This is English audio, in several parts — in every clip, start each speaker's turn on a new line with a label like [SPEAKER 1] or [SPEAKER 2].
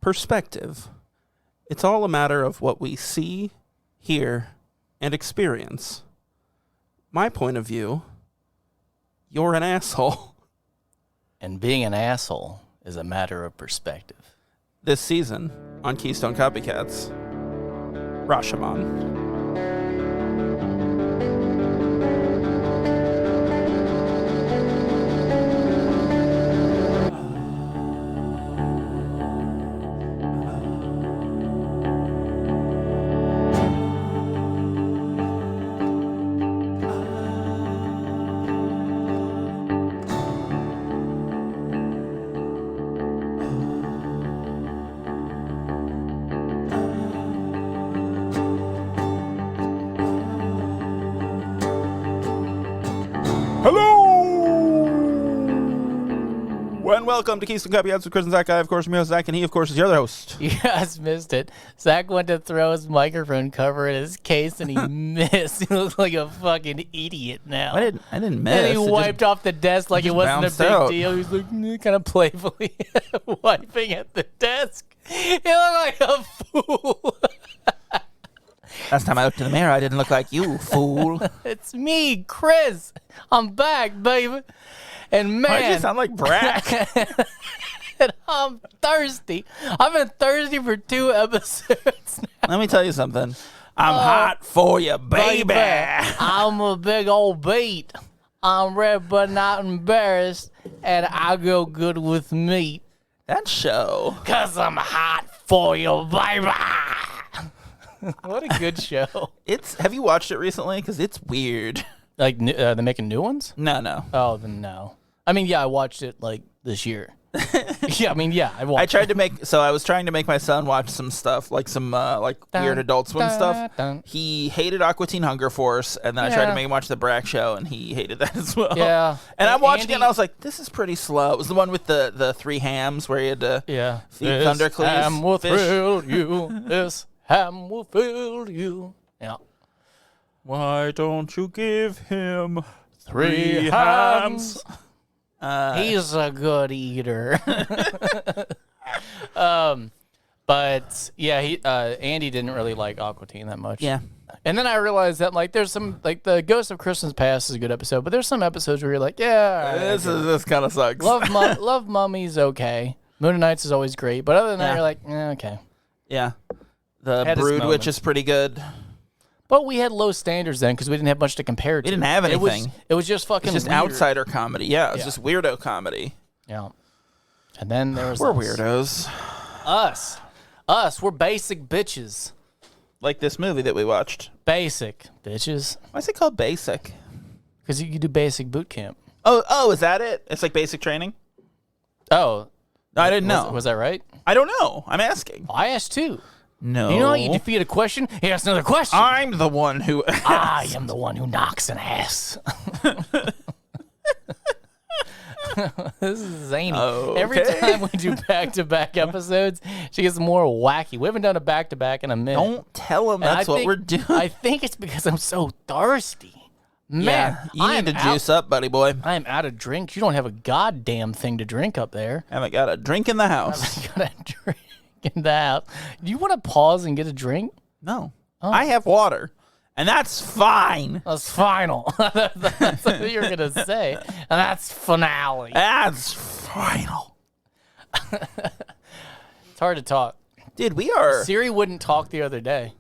[SPEAKER 1] perspective. It's all a matter of what we see, hear, and experience. My point of view, you're an asshole.
[SPEAKER 2] And being an asshole is a matter of perspective.
[SPEAKER 1] This season on Keystone Copycats, Rashomon. Welcome to Keystone Copycats with Chris and Zach. I, of course, am your host, Zach, and he, of course, is your other host.
[SPEAKER 2] You guys missed it. Zach went to throw his microphone cover in his case, and he missed. He looks like a fucking idiot now.
[SPEAKER 1] I didn't miss.
[SPEAKER 2] And he wiped off the desk like it wasn't a big deal. He was like kind of playfully wiping at the desk. He looked like a fool.
[SPEAKER 1] Last time I looked in the mirror, I didn't look like you, fool.
[SPEAKER 2] It's me, Chris. I'm back, baby. And man,
[SPEAKER 1] why'd you sound like Brack?
[SPEAKER 2] And I'm thirsty. I've been thirsty for 2 episodes now.
[SPEAKER 1] Let me tell you something. I'm hot for you, baby.
[SPEAKER 2] I'm a big old beat. I'm red but not embarrassed, and I go good with meat.
[SPEAKER 1] That show.
[SPEAKER 2] 'Cause I'm hot for you, baby. What a good show.
[SPEAKER 1] Have you watched it recently? Because it's weird.
[SPEAKER 2] Like, they're making new ones?
[SPEAKER 1] No.
[SPEAKER 2] Oh, then no. I mean, yeah, I watched it, like, this year. I watched
[SPEAKER 1] I was trying to make my son watch some stuff, like some, weird Adult Swim stuff. He hated Aqua Teen Hunger Force, and then I tried to make him watch the Brack Show, and he hated that as well.
[SPEAKER 2] Yeah.
[SPEAKER 1] And I'm watching it, and I was like, this is pretty slow. It was the one with the 3 hams where he had to feed Thundercleese.
[SPEAKER 2] This ham will thrill you. This ham will fill you. Yeah.
[SPEAKER 1] Why don't you give him
[SPEAKER 2] 3 hams? He's a good eater. But yeah, Andy didn't really like Aqua Teen that much.
[SPEAKER 1] Yeah.
[SPEAKER 2] And then I realized that there's some the Ghost of Christmas Past is a good episode, but there's some episodes where you're like, yeah,
[SPEAKER 1] this kind of sucks.
[SPEAKER 2] Love Mummy's okay. Moon and Nights is always great, but other than that, you're like, okay.
[SPEAKER 1] Yeah. The Brood Witch is pretty good.
[SPEAKER 2] But we had low standards then because we didn't have much to compare to.
[SPEAKER 1] We didn't have anything.
[SPEAKER 2] It was just fucking.
[SPEAKER 1] It's just
[SPEAKER 2] weird.
[SPEAKER 1] outsider comedy. Yeah, it was just weirdo comedy.
[SPEAKER 2] Yeah. And then there was
[SPEAKER 1] we're weirdos.
[SPEAKER 2] Us. We're basic bitches.
[SPEAKER 1] Like this movie that we watched.
[SPEAKER 2] Basic bitches.
[SPEAKER 1] Why is it called Basic?
[SPEAKER 2] Because you do basic boot camp.
[SPEAKER 1] Oh, is that it? It's like basic training?
[SPEAKER 2] Oh.
[SPEAKER 1] No, I didn't know.
[SPEAKER 2] Was that right?
[SPEAKER 1] I don't know. I'm asking.
[SPEAKER 2] I asked too.
[SPEAKER 1] No.
[SPEAKER 2] You know how you defeat a question? He asks another question.
[SPEAKER 1] I'm the one who...
[SPEAKER 2] I am the one who knocks an ass. This is zany.
[SPEAKER 1] Okay.
[SPEAKER 2] Every time we do back-to-back episodes, she gets more wacky. We haven't done a back-to-back in a minute.
[SPEAKER 1] Don't tell him that's what we're doing.
[SPEAKER 2] I think it's because I'm so thirsty. Man,
[SPEAKER 1] yeah, you need to juice up, buddy boy.
[SPEAKER 2] I am out of drinks. You don't have a goddamn thing to drink up there.
[SPEAKER 1] Haven't got a drink in the house.
[SPEAKER 2] Haven't got a drink in the house. Do you want to pause and get a drink?
[SPEAKER 1] No. Oh. I have water. And that's fine.
[SPEAKER 2] That's final. That's what you're going to say. And that's finale.
[SPEAKER 1] That's final.
[SPEAKER 2] It's hard to talk.
[SPEAKER 1] Dude, we are...
[SPEAKER 2] Siri wouldn't talk the other day.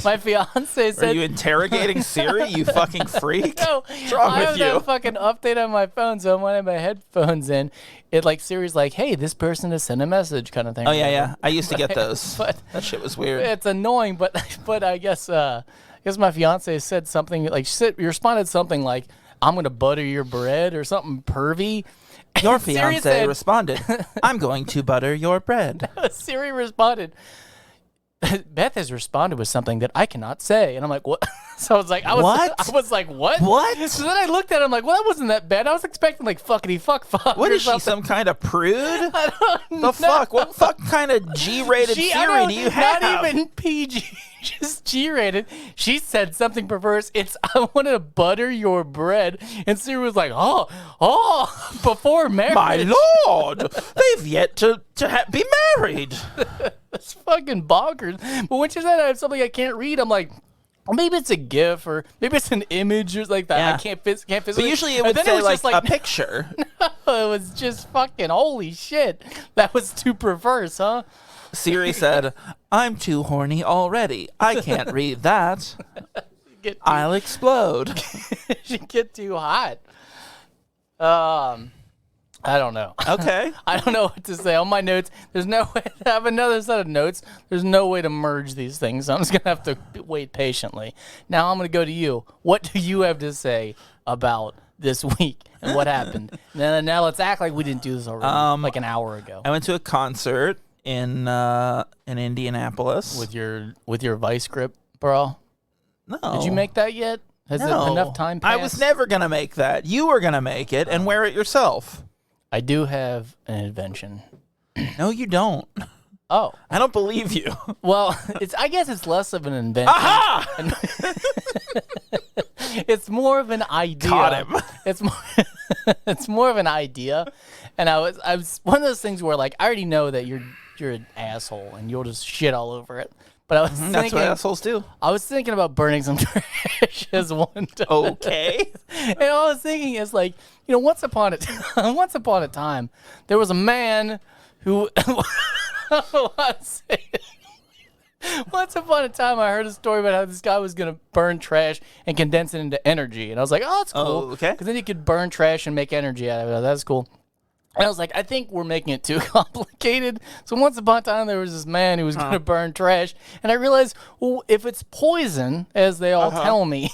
[SPEAKER 2] My fiance said...
[SPEAKER 1] Are you interrogating Siri, you fucking freak?
[SPEAKER 2] No.
[SPEAKER 1] What's wrong with you?
[SPEAKER 2] I have that fucking update on my phone, so when I have my headphones in, Siri's like, hey, this person has sent a message kind of thing.
[SPEAKER 1] Oh, yeah. I used to get those. But that shit was weird.
[SPEAKER 2] It's annoying, but I guess my fiance said something, you responded something like, I'm going to butter your bread or something pervy.
[SPEAKER 1] Your fiance responded, I'm going to butter your bread.
[SPEAKER 2] Siri responded, Beth has responded with something that I cannot say. And I'm like, what? So I was like,
[SPEAKER 1] What?
[SPEAKER 2] I was like, what?
[SPEAKER 1] What?
[SPEAKER 2] So then I looked at it, I'm like, well, that wasn't that bad. I was expecting like fuckity fuck.
[SPEAKER 1] What
[SPEAKER 2] or
[SPEAKER 1] is she,
[SPEAKER 2] something.
[SPEAKER 1] some kind of prude?
[SPEAKER 2] I don't know.
[SPEAKER 1] The fuck? What fuck kind of G-rated theory do you have?
[SPEAKER 2] Not even PG, just G-rated. She said something perverse. It's, I want to butter your bread. And Siri was like, oh, before marriage.
[SPEAKER 1] My lord, they've yet to be married.
[SPEAKER 2] That's fucking bonkers. But when she said I have something I can't read, I'm like, well, maybe it's a GIF or maybe it's an image or like that.
[SPEAKER 1] Yeah.
[SPEAKER 2] I can't physically.
[SPEAKER 1] But usually it would say like a picture.
[SPEAKER 2] No, it was just fucking holy shit. That was too perverse, huh?
[SPEAKER 1] Siri said, I'm too horny already. I can't read that. I'll explode.
[SPEAKER 2] She get too hot. I don't know.
[SPEAKER 1] Okay.
[SPEAKER 2] I don't know what to say. On my notes, there's no way to have another set of notes. There's no way to merge these things. So I'm just going to have to wait patiently. Now I'm going to go to you. What do you have to say about this week and what happened? Now let's act like we didn't do this already, like an hour ago.
[SPEAKER 1] I went to a concert in Indianapolis.
[SPEAKER 2] With your vice grip, bro?
[SPEAKER 1] No.
[SPEAKER 2] Did you make that yet? Has enough time passed?
[SPEAKER 1] I was never going to make that. You were going to make it and wear it yourself.
[SPEAKER 2] I do have an invention.
[SPEAKER 1] No, you don't.
[SPEAKER 2] Oh.
[SPEAKER 1] I don't believe you.
[SPEAKER 2] Well, I guess it's less of an invention.
[SPEAKER 1] Aha!
[SPEAKER 2] It's more of an idea.
[SPEAKER 1] Caught him.
[SPEAKER 2] It's more of an idea. And I was one of those things where like I already know that you're an asshole and you'll just shit all over it. But I was thinking,
[SPEAKER 1] that's what assholes do.
[SPEAKER 2] I was thinking about burning some trash as one time.
[SPEAKER 1] Okay.
[SPEAKER 2] And all I was thinking is like, once upon a time, there was a man who once upon a time I heard a story about how this guy was gonna burn trash and condense it into energy. And I was like, oh, that's cool.
[SPEAKER 1] Oh, okay.
[SPEAKER 2] Because then you could burn trash and make energy out of it. That's cool. And I was like, I think we're making it too complicated. So once upon a time, there was this man who was going to burn trash. And I realized, well, if it's poison, as they all tell me,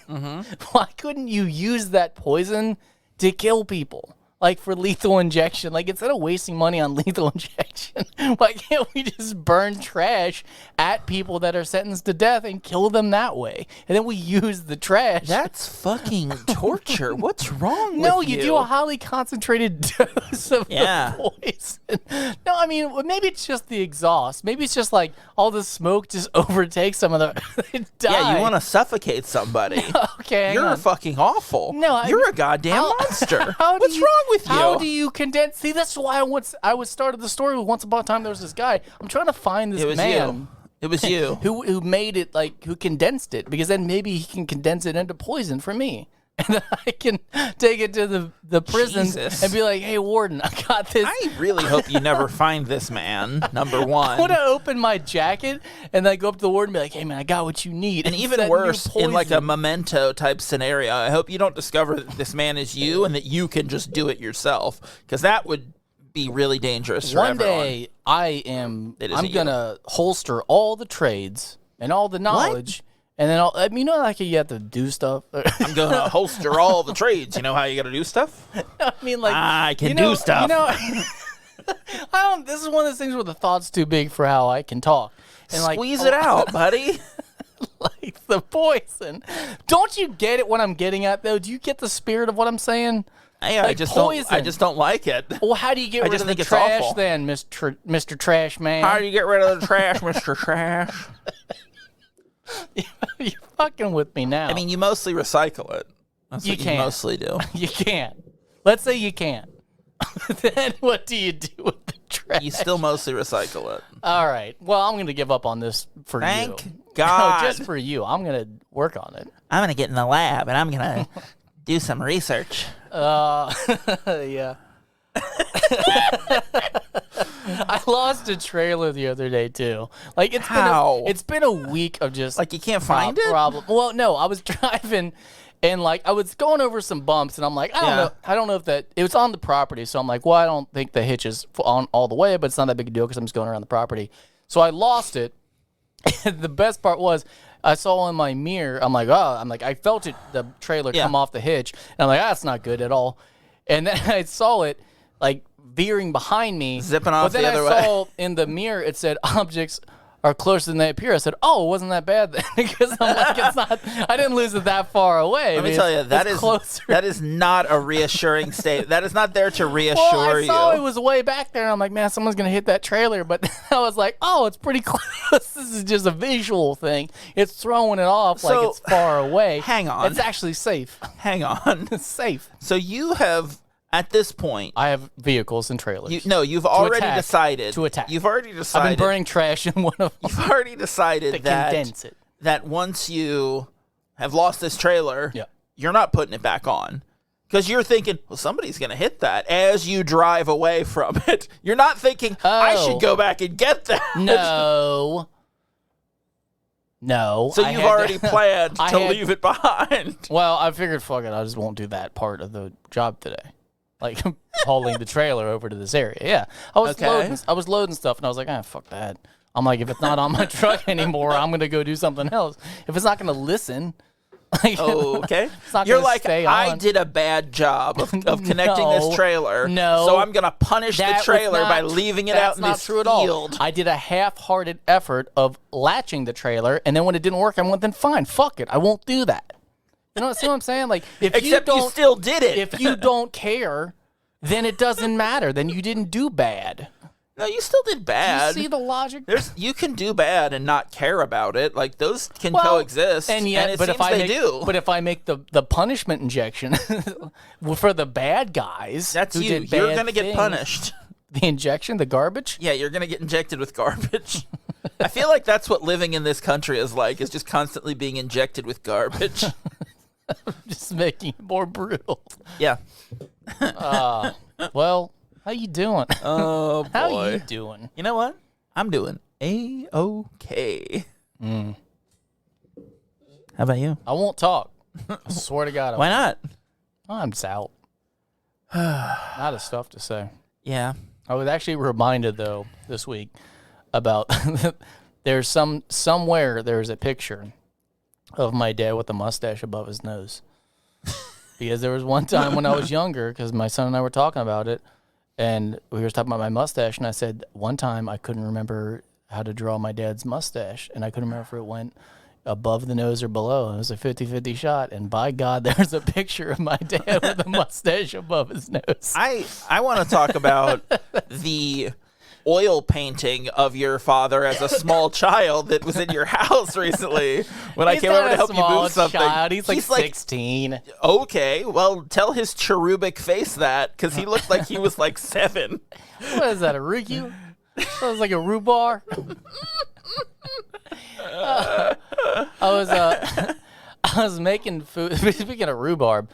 [SPEAKER 2] why couldn't you use that poison to kill people? Like for lethal injection. Like instead of wasting money on lethal injection, why can't we just burn trash at people that are sentenced to death and kill them that way? And then we use the trash.
[SPEAKER 1] That's fucking torture. What's wrong with you?
[SPEAKER 2] No, you do a highly concentrated dose of the poison. No, I mean, maybe it's just the exhaust. Maybe it's just like all the smoke just overtakes some of the die.
[SPEAKER 1] Yeah, you want to suffocate somebody.
[SPEAKER 2] Okay,
[SPEAKER 1] You're fucking awful.
[SPEAKER 2] No,
[SPEAKER 1] you're a goddamn monster. What's wrong with you?
[SPEAKER 2] How do you condense? See, that's why I was started the story with once upon a time there was this guy. I'm trying to find this man.
[SPEAKER 1] It was you.
[SPEAKER 2] who made it, like, who condensed it, because then maybe he can condense it into poison for me. And then I can take it to the prison and be like, hey, warden, I got this.
[SPEAKER 1] I really hope you never find this man, number one.
[SPEAKER 2] I want to open my jacket and then go up to the warden and be like, hey, man, I got what you need.
[SPEAKER 1] And even worse, in like a Memento type scenario, I hope you don't discover that this man is you and that you can just do it yourself, because that would be really dangerous for everyone.
[SPEAKER 2] One day, I'm going to holster all the trades and all the knowledge. And then, like you have to do stuff.
[SPEAKER 1] I'm going to holster all the trades. You know how you got to do stuff?
[SPEAKER 2] I mean, like,
[SPEAKER 1] I can do stuff.
[SPEAKER 2] This is one of those things where the thought's too big for how I can talk. And
[SPEAKER 1] Squeeze it out, buddy.
[SPEAKER 2] Like the poison. Don't you get it what I'm getting at, though? Do you get the spirit of what I'm saying?
[SPEAKER 1] Yeah,
[SPEAKER 2] like
[SPEAKER 1] I just don't like it.
[SPEAKER 2] Well, how do you get rid of the trash then, Mr. Trash Man?
[SPEAKER 1] How do you get rid of the trash, Mr. Trash?
[SPEAKER 2] You're fucking with me now.
[SPEAKER 1] I mean, you mostly recycle it. That's what you mostly do.
[SPEAKER 2] You can't. Let's say you can't. Then what do you do with the trash?
[SPEAKER 1] You still mostly recycle it.
[SPEAKER 2] All right. Well, I'm going to give up on this for you.
[SPEAKER 1] Thank God.
[SPEAKER 2] No, just for you. I'm going to work on it.
[SPEAKER 1] I'm going to get in the lab and I'm going to do some research.
[SPEAKER 2] Yeah. I lost a trailer the other day too. Like it's been a week of just
[SPEAKER 1] like you can't find it.
[SPEAKER 2] Well, no, I was driving and like I was going over some bumps and I'm like, I don't know if that it was on the property, so I'm like, well, I don't think the hitch is on all the way, but it's not that big a deal because I'm just going around the property. So I lost it. And the best part was I saw in my mirror, I felt it, the trailer come off the hitch, and I'm like, that's not good at all. And then I saw it like veering behind me,
[SPEAKER 1] zipping off the other way.
[SPEAKER 2] But then I saw in the mirror it said objects are closer than they appear. I said, oh, it wasn't that bad then. Because I'm like, it's not, I didn't lose it that far away.
[SPEAKER 1] Let me tell you, that is not a reassuring state. That is not there to reassure
[SPEAKER 2] I saw
[SPEAKER 1] you.
[SPEAKER 2] it was way back there, and I'm like, man, someone's going to hit that trailer. But I was like, oh, it's pretty close. This is just a visual thing. It's throwing it off like it's far away.
[SPEAKER 1] Hang on.
[SPEAKER 2] It's actually safe.
[SPEAKER 1] Hang on.
[SPEAKER 2] It's safe.
[SPEAKER 1] So you have, at this point...
[SPEAKER 2] I have vehicles and trailers.
[SPEAKER 1] You've already decided...
[SPEAKER 2] To attack.
[SPEAKER 1] You've already decided...
[SPEAKER 2] I've been burning trash in one of them.
[SPEAKER 1] You've already decided
[SPEAKER 2] to condense it.
[SPEAKER 1] That once you have lost this trailer, you're not putting it back on. Because you're thinking, well, somebody's going to hit that as you drive away from it. You're not thinking, I should go back and get that.
[SPEAKER 2] No.
[SPEAKER 1] So you've already planned to leave it behind.
[SPEAKER 2] Well, I figured, fuck it, I just won't do that part of the job today. Like hauling the trailer over to this area. Yeah. I was loading stuff, and I was like, fuck that. I'm like, if it's not on my truck anymore, I'm going to go do something else. If it's not going to listen... Like,
[SPEAKER 1] okay. You're like, I did a bad job of connecting this trailer.
[SPEAKER 2] No.
[SPEAKER 1] So I'm going to punish the trailer by leaving it out in this field. All.
[SPEAKER 2] I did a half-hearted effort of latching the trailer, and then when it didn't work, I went, then fine, fuck it. I won't do that. You know, see what I'm saying? Like,
[SPEAKER 1] Except you still did it.
[SPEAKER 2] If you don't care, then it doesn't matter. Then you didn't do bad.
[SPEAKER 1] No, you still did bad.
[SPEAKER 2] Do you see the logic?
[SPEAKER 1] You can do bad and not care about it. Like, those can coexist. And it seems they do.
[SPEAKER 2] But if I make the punishment injection for the bad guys,
[SPEAKER 1] that's you. You're going to get punished.
[SPEAKER 2] The injection, the garbage?
[SPEAKER 1] Yeah, you're going to get injected with garbage. I feel like that's what living in this country is like, is just constantly being injected with garbage.
[SPEAKER 2] Just making it more brutal.
[SPEAKER 1] Yeah.
[SPEAKER 2] Well... How you doing?
[SPEAKER 1] Oh, boy.
[SPEAKER 2] How you doing?
[SPEAKER 1] You know what? I'm doing A-okay.
[SPEAKER 2] Mm.
[SPEAKER 1] How about you?
[SPEAKER 2] I won't talk. I swear to God.
[SPEAKER 1] Why not?
[SPEAKER 2] I'm just out. Not of stuff to say.
[SPEAKER 1] Yeah.
[SPEAKER 2] I was actually reminded, though, this week about there's somewhere there's a picture of my dad with a mustache above his nose. Because there was one time when I was younger, because my son and I were talking about it, and we were talking about my mustache, and I said one time I couldn't remember how to draw my dad's mustache, and I couldn't remember if it went above the nose or below. It was a 50-50 shot, and by God, there's a picture of my dad with a mustache above his nose.
[SPEAKER 1] I want to talk about the oil painting of your father as a small child that was in your house recently when I came over to help you move something.
[SPEAKER 2] Child. He's like 16.
[SPEAKER 1] Okay, well, tell his cherubic face that, because he looked like he was like 7.
[SPEAKER 2] What is that, a Ryukyu? That was like a rhubarb. I was making food. Speaking of rhubarb,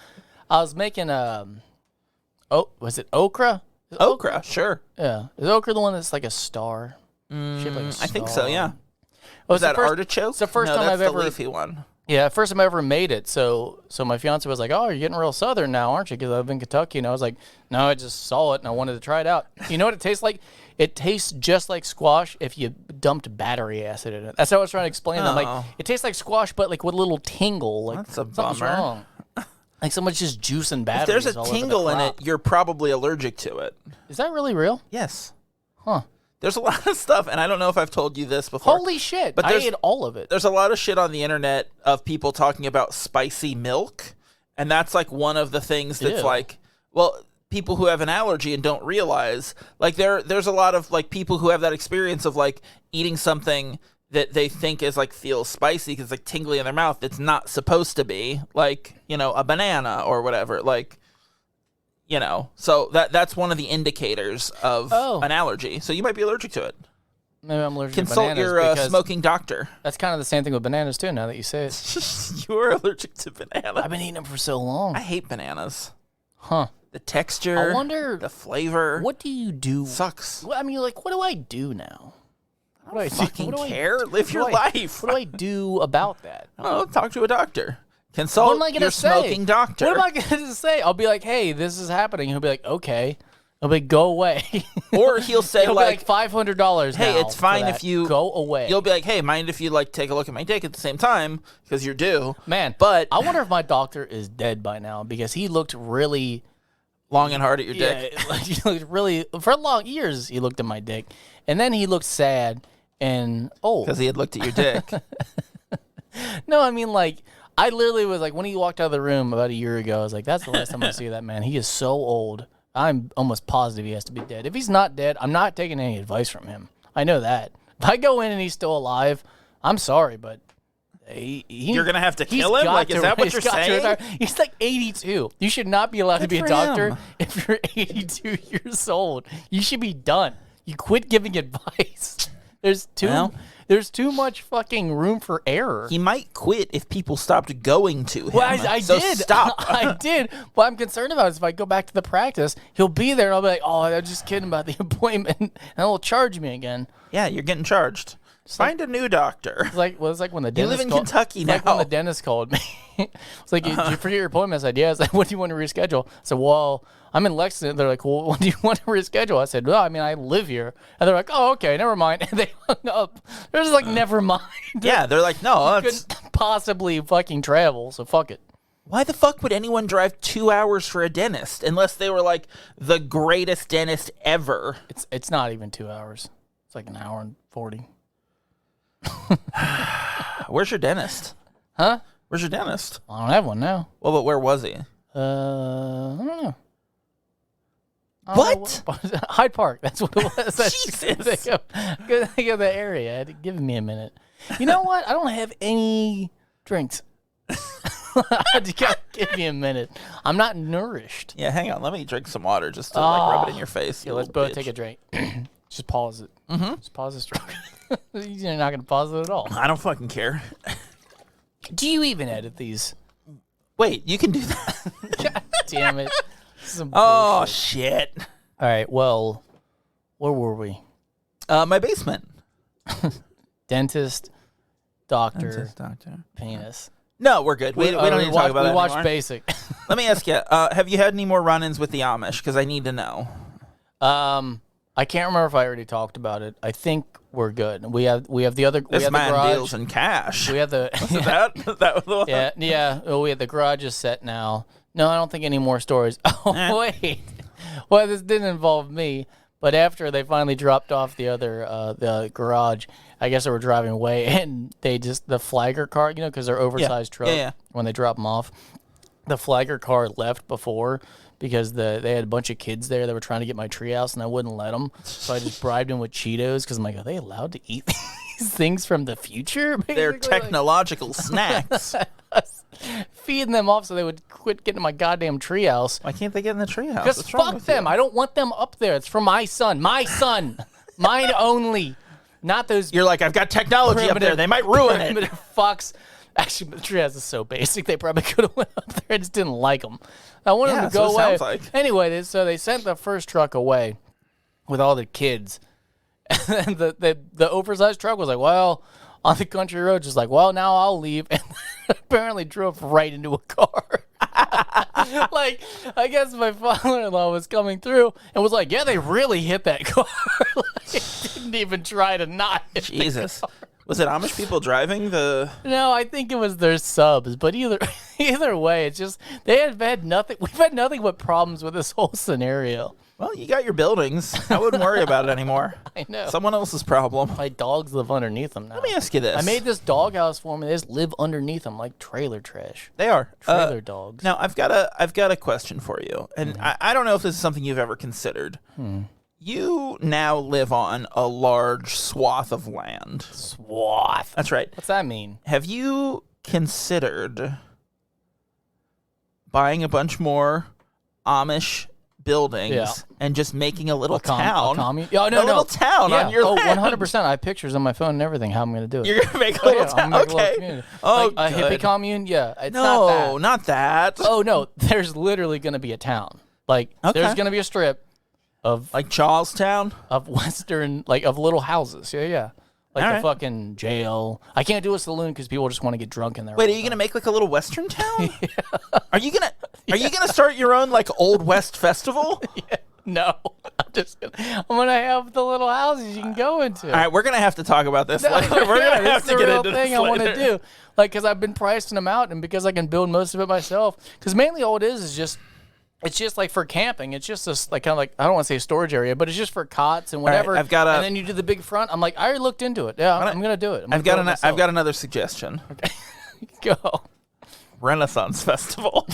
[SPEAKER 2] I was making was it okra?
[SPEAKER 1] Okra, sure.
[SPEAKER 2] Yeah. Is okra the one that's like a star? Shaped like a star?
[SPEAKER 1] I think so, yeah.
[SPEAKER 2] Oh,
[SPEAKER 1] was that artichoke?
[SPEAKER 2] It's the first time I've ever...
[SPEAKER 1] the leafy one.
[SPEAKER 2] Yeah, first time I ever made it. So my fiance was like, oh, you're getting real southern now, aren't you? Because I live in Kentucky. And I was like, no, I just saw it and I wanted to try it out. You know what it tastes like? It tastes just like squash if you dumped battery acid in it. That's how I was trying to explain it. I'm like, it tastes like squash, but like with a little tingle. Like,
[SPEAKER 1] that's a
[SPEAKER 2] something's
[SPEAKER 1] bummer.
[SPEAKER 2] wrong. Like someone's just juicing batteries.
[SPEAKER 1] If there's a tingle in it, you're probably allergic to it.
[SPEAKER 2] Is that really real?
[SPEAKER 1] Yes.
[SPEAKER 2] Huh.
[SPEAKER 1] There's a lot of stuff, and I don't know if I've told you this before.
[SPEAKER 2] Holy shit. But I ate all of it.
[SPEAKER 1] There's a lot of shit on the internet of people talking about spicy milk, and that's like one of the things that's like, well, people who have an allergy and don't realize, like there's a lot of like people who have that experience of like eating something that they think is like feels spicy because it's like tingly in their mouth. It's not supposed to be, like, you know, a banana or whatever, like, you know. So that's one of the indicators of an allergy. So you might be allergic to it.
[SPEAKER 2] Maybe I'm allergic
[SPEAKER 1] Consult
[SPEAKER 2] to bananas.
[SPEAKER 1] Consult your smoking doctor.
[SPEAKER 2] That's kind of the same thing with bananas too. Now that you say it,
[SPEAKER 1] you are allergic to bananas.
[SPEAKER 2] I've been eating them for so long.
[SPEAKER 1] I hate bananas.
[SPEAKER 2] Huh?
[SPEAKER 1] The texture.
[SPEAKER 2] I wonder
[SPEAKER 1] the flavor.
[SPEAKER 2] What do you do?
[SPEAKER 1] Sucks.
[SPEAKER 2] I mean, like, what do I do now?
[SPEAKER 1] I don't fucking care. Live your life.
[SPEAKER 2] What do I do about that?
[SPEAKER 1] I don't know. Talk to a doctor. Consult your smoking doctor.
[SPEAKER 2] What am I going to say? I'll be like, hey, this is happening. He'll be like, okay. I'll be like, go away.
[SPEAKER 1] Or he'll say,
[SPEAKER 2] he'll
[SPEAKER 1] like,
[SPEAKER 2] be like $500
[SPEAKER 1] hey, it's fine if you
[SPEAKER 2] go away.
[SPEAKER 1] You'll be like, hey, mind if you like take a look at my dick at the same time because you're due.
[SPEAKER 2] Man,
[SPEAKER 1] but
[SPEAKER 2] I wonder if my doctor is dead by now because he looked really
[SPEAKER 1] long and hard at your dick.
[SPEAKER 2] Yeah, like he looked really for long years. He looked at my dick, and then he looked sad. and old.
[SPEAKER 1] Because he had looked at your dick.
[SPEAKER 2] No, I mean, like, I literally was like, when he walked out of the room about a year ago, I was like, that's the last time I see that man. He is so old. I'm almost positive he has to be dead. If he's not dead, I'm not taking any advice from him. I know that. If I go in and he's still alive, I'm sorry, but you're
[SPEAKER 1] going to have to kill him? Like, is that what you're saying?
[SPEAKER 2] He's like 82. You should not be allowed to be a doctor if you're 82 years old. You should be done. You quit giving advice. There's too much fucking room for error.
[SPEAKER 1] He might quit if people stopped going to him.
[SPEAKER 2] Well, I did.
[SPEAKER 1] Stop.
[SPEAKER 2] I did. What I'm concerned about is if I go back to the practice, he'll be there and I'll be like, oh, I'm just kidding about the appointment. And he'll charge me again.
[SPEAKER 1] Yeah, you're getting charged. Find a new doctor.
[SPEAKER 2] It's like when the dentist
[SPEAKER 1] You live in Kentucky now.
[SPEAKER 2] Like when the dentist called me. It's like, did you forget your appointment? I said, yeah. I was like, what do you want to reschedule? I said, well, I'm in Lexington. They're like, well, what do you want to reschedule? I said, well, I mean, I live here. And they're like, oh, okay, never mind. And they hung up. They're just like, never mind.
[SPEAKER 1] Yeah, they're like, no,
[SPEAKER 2] couldn't possibly fucking travel, so fuck it.
[SPEAKER 1] Why the fuck would anyone drive 2 hours for a dentist unless they were like the greatest dentist ever?
[SPEAKER 2] It's not even 2 hours. It's like an hour and 40.
[SPEAKER 1] Where's your dentist?
[SPEAKER 2] Huh?
[SPEAKER 1] Where's your dentist?
[SPEAKER 2] I don't have one now.
[SPEAKER 1] Well, but where was he?
[SPEAKER 2] I don't know.
[SPEAKER 1] What?
[SPEAKER 2] Hyde Park. That's what it was.
[SPEAKER 1] Jesus.
[SPEAKER 2] Good think of the area. Give me a minute. You know what? I don't have any drinks. Give me a minute. I'm not nourished.
[SPEAKER 1] Yeah, hang on. Let me drink some water just to rub it in your face.
[SPEAKER 2] Yeah, let's both take a drink. Just pause it. Mm-hmm. Just pause the stroke. You're not going to pause it at all.
[SPEAKER 1] I don't fucking care.
[SPEAKER 2] Do you even edit these?
[SPEAKER 1] Wait, you can do that.
[SPEAKER 2] God damn it.
[SPEAKER 1] Oh, shit.
[SPEAKER 2] All right, well, where were we?
[SPEAKER 1] My basement.
[SPEAKER 2] Dentist, doctor, penis.
[SPEAKER 1] No, we're good. We don't need to talk about that
[SPEAKER 2] anymore. We watched
[SPEAKER 1] anymore.
[SPEAKER 2] Basic.
[SPEAKER 1] Let me ask you, have you had any more run-ins with the Amish? Because I need to know.
[SPEAKER 2] I can't remember if I already talked about it. I think we're good. We have the other.
[SPEAKER 1] This man deals in cash.
[SPEAKER 2] We have the.
[SPEAKER 1] that was the one?
[SPEAKER 2] Yeah. Well, we have the garage is set now. No, I don't think any more stories. Oh wait. Well, this didn't involve me. But after they finally dropped off the other the garage, I guess they were driving away, and the flagger car, because they're oversized truck. When they drop them off, the flagger car left before. Because they had a bunch of kids there that were trying to get my treehouse, and I wouldn't let them. So I just bribed them with Cheetos because I'm like, are they allowed to eat these things from the future? Basically?
[SPEAKER 1] They're technological snacks.
[SPEAKER 2] Feeding them off so they would quit getting my goddamn treehouse.
[SPEAKER 1] Why can't they get in the treehouse?
[SPEAKER 2] Because fuck them. I don't want them up there. It's for my son. My son. Mine only. Not those.
[SPEAKER 1] You're like, I've got technology up there. They might ruin it.
[SPEAKER 2] Fucks. Actually, the treehouse is so basic. They probably could have went up there. I just didn't like them. I wanted them to go away.
[SPEAKER 1] Like.
[SPEAKER 2] Anyway, so they sent the first truck away with all the kids. And the oversized truck was like, well, on the country road, just like, well, now I'll leave. And apparently drove right into a car. Like, I guess my father-in-law was coming through and was like, yeah, they really hit that car. Like, didn't even try to not hit
[SPEAKER 1] Jesus.
[SPEAKER 2] the car.
[SPEAKER 1] Was it Amish people driving the...
[SPEAKER 2] No, I think it was their subs. But either way, it's just, they have had nothing. We've had nothing but problems with this whole scenario.
[SPEAKER 1] Well, you got your buildings. I wouldn't worry about it anymore.
[SPEAKER 2] I know.
[SPEAKER 1] Someone else's problem.
[SPEAKER 2] My dogs live underneath them now.
[SPEAKER 1] Let me ask you this.
[SPEAKER 2] I made this doghouse for them, and they just live underneath them like trailer trash.
[SPEAKER 1] They are.
[SPEAKER 2] Trailer dogs.
[SPEAKER 1] Now, I've got a question for you. And I don't know if this is something you've ever considered. You now live on a large swath of land.
[SPEAKER 2] Swath.
[SPEAKER 1] That's right.
[SPEAKER 2] What's that mean?
[SPEAKER 1] Have you considered buying a bunch more Amish buildings and just making a little town? Little town on your land.
[SPEAKER 2] 100%. I have pictures on my phone and everything how I'm going to do it.
[SPEAKER 1] You're going to make a little town? Okay.
[SPEAKER 2] A hippie commune? Yeah. It's
[SPEAKER 1] not that.
[SPEAKER 2] Oh, no. There's literally going to be a town. Like, there's going to be a strip. Of
[SPEAKER 1] like Charlestown?
[SPEAKER 2] Of Western, like of little houses. Yeah. Like the fucking jail. I can't do a saloon because people just want to get drunk in there.
[SPEAKER 1] Wait, are you going to make like a little Western town? Are you gonna start your own like Old West festival?
[SPEAKER 2] Yeah. No. I'm gonna have the little houses you can go into.
[SPEAKER 1] All right, we're going to have to talk about this later. We're going to have to get into this
[SPEAKER 2] thing I want to do. Like, because I've been pricing them out and because I can build most of it myself. Because mainly all it is just It's just like for camping. It's just this like kind of like, I don't want to say storage area, but it's just for cots and whatever.
[SPEAKER 1] Right,
[SPEAKER 2] and then you do the big front. I'm like, I already looked into it. Yeah, I'm gonna do it.
[SPEAKER 1] I've got another suggestion.
[SPEAKER 2] Okay, go.
[SPEAKER 1] Renaissance Festival.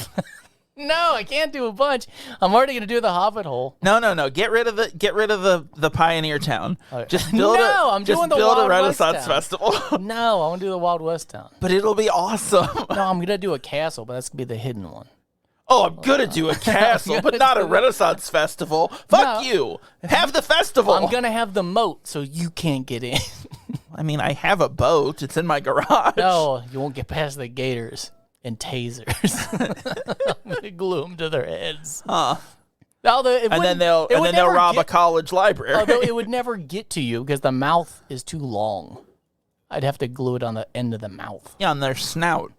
[SPEAKER 2] No, I can't do a bunch. I'm already gonna do the Hobbit hole.
[SPEAKER 1] No. Get rid of the Pioneer Town.
[SPEAKER 2] Okay.
[SPEAKER 1] Just build a Renaissance Festival.
[SPEAKER 2] No, I want to do the Wild West Town.
[SPEAKER 1] But it'll be awesome.
[SPEAKER 2] No, I'm gonna do a castle, but that's gonna be the hidden one.
[SPEAKER 1] Oh, I'm gonna do a castle, but not a Renaissance Festival. Fuck you. Have the festival.
[SPEAKER 2] I'm gonna have the moat so you can't get in.
[SPEAKER 1] I mean, I have a boat. It's in my garage.
[SPEAKER 2] No, you won't get past the gators and tasers. I'm gonna glue them to their heads.
[SPEAKER 1] Huh.
[SPEAKER 2] And
[SPEAKER 1] then they'll rob a college library.
[SPEAKER 2] Although it would never get to you because the mouth is too long. I'd have to glue it on the end of the mouth.
[SPEAKER 1] Yeah, on their snout.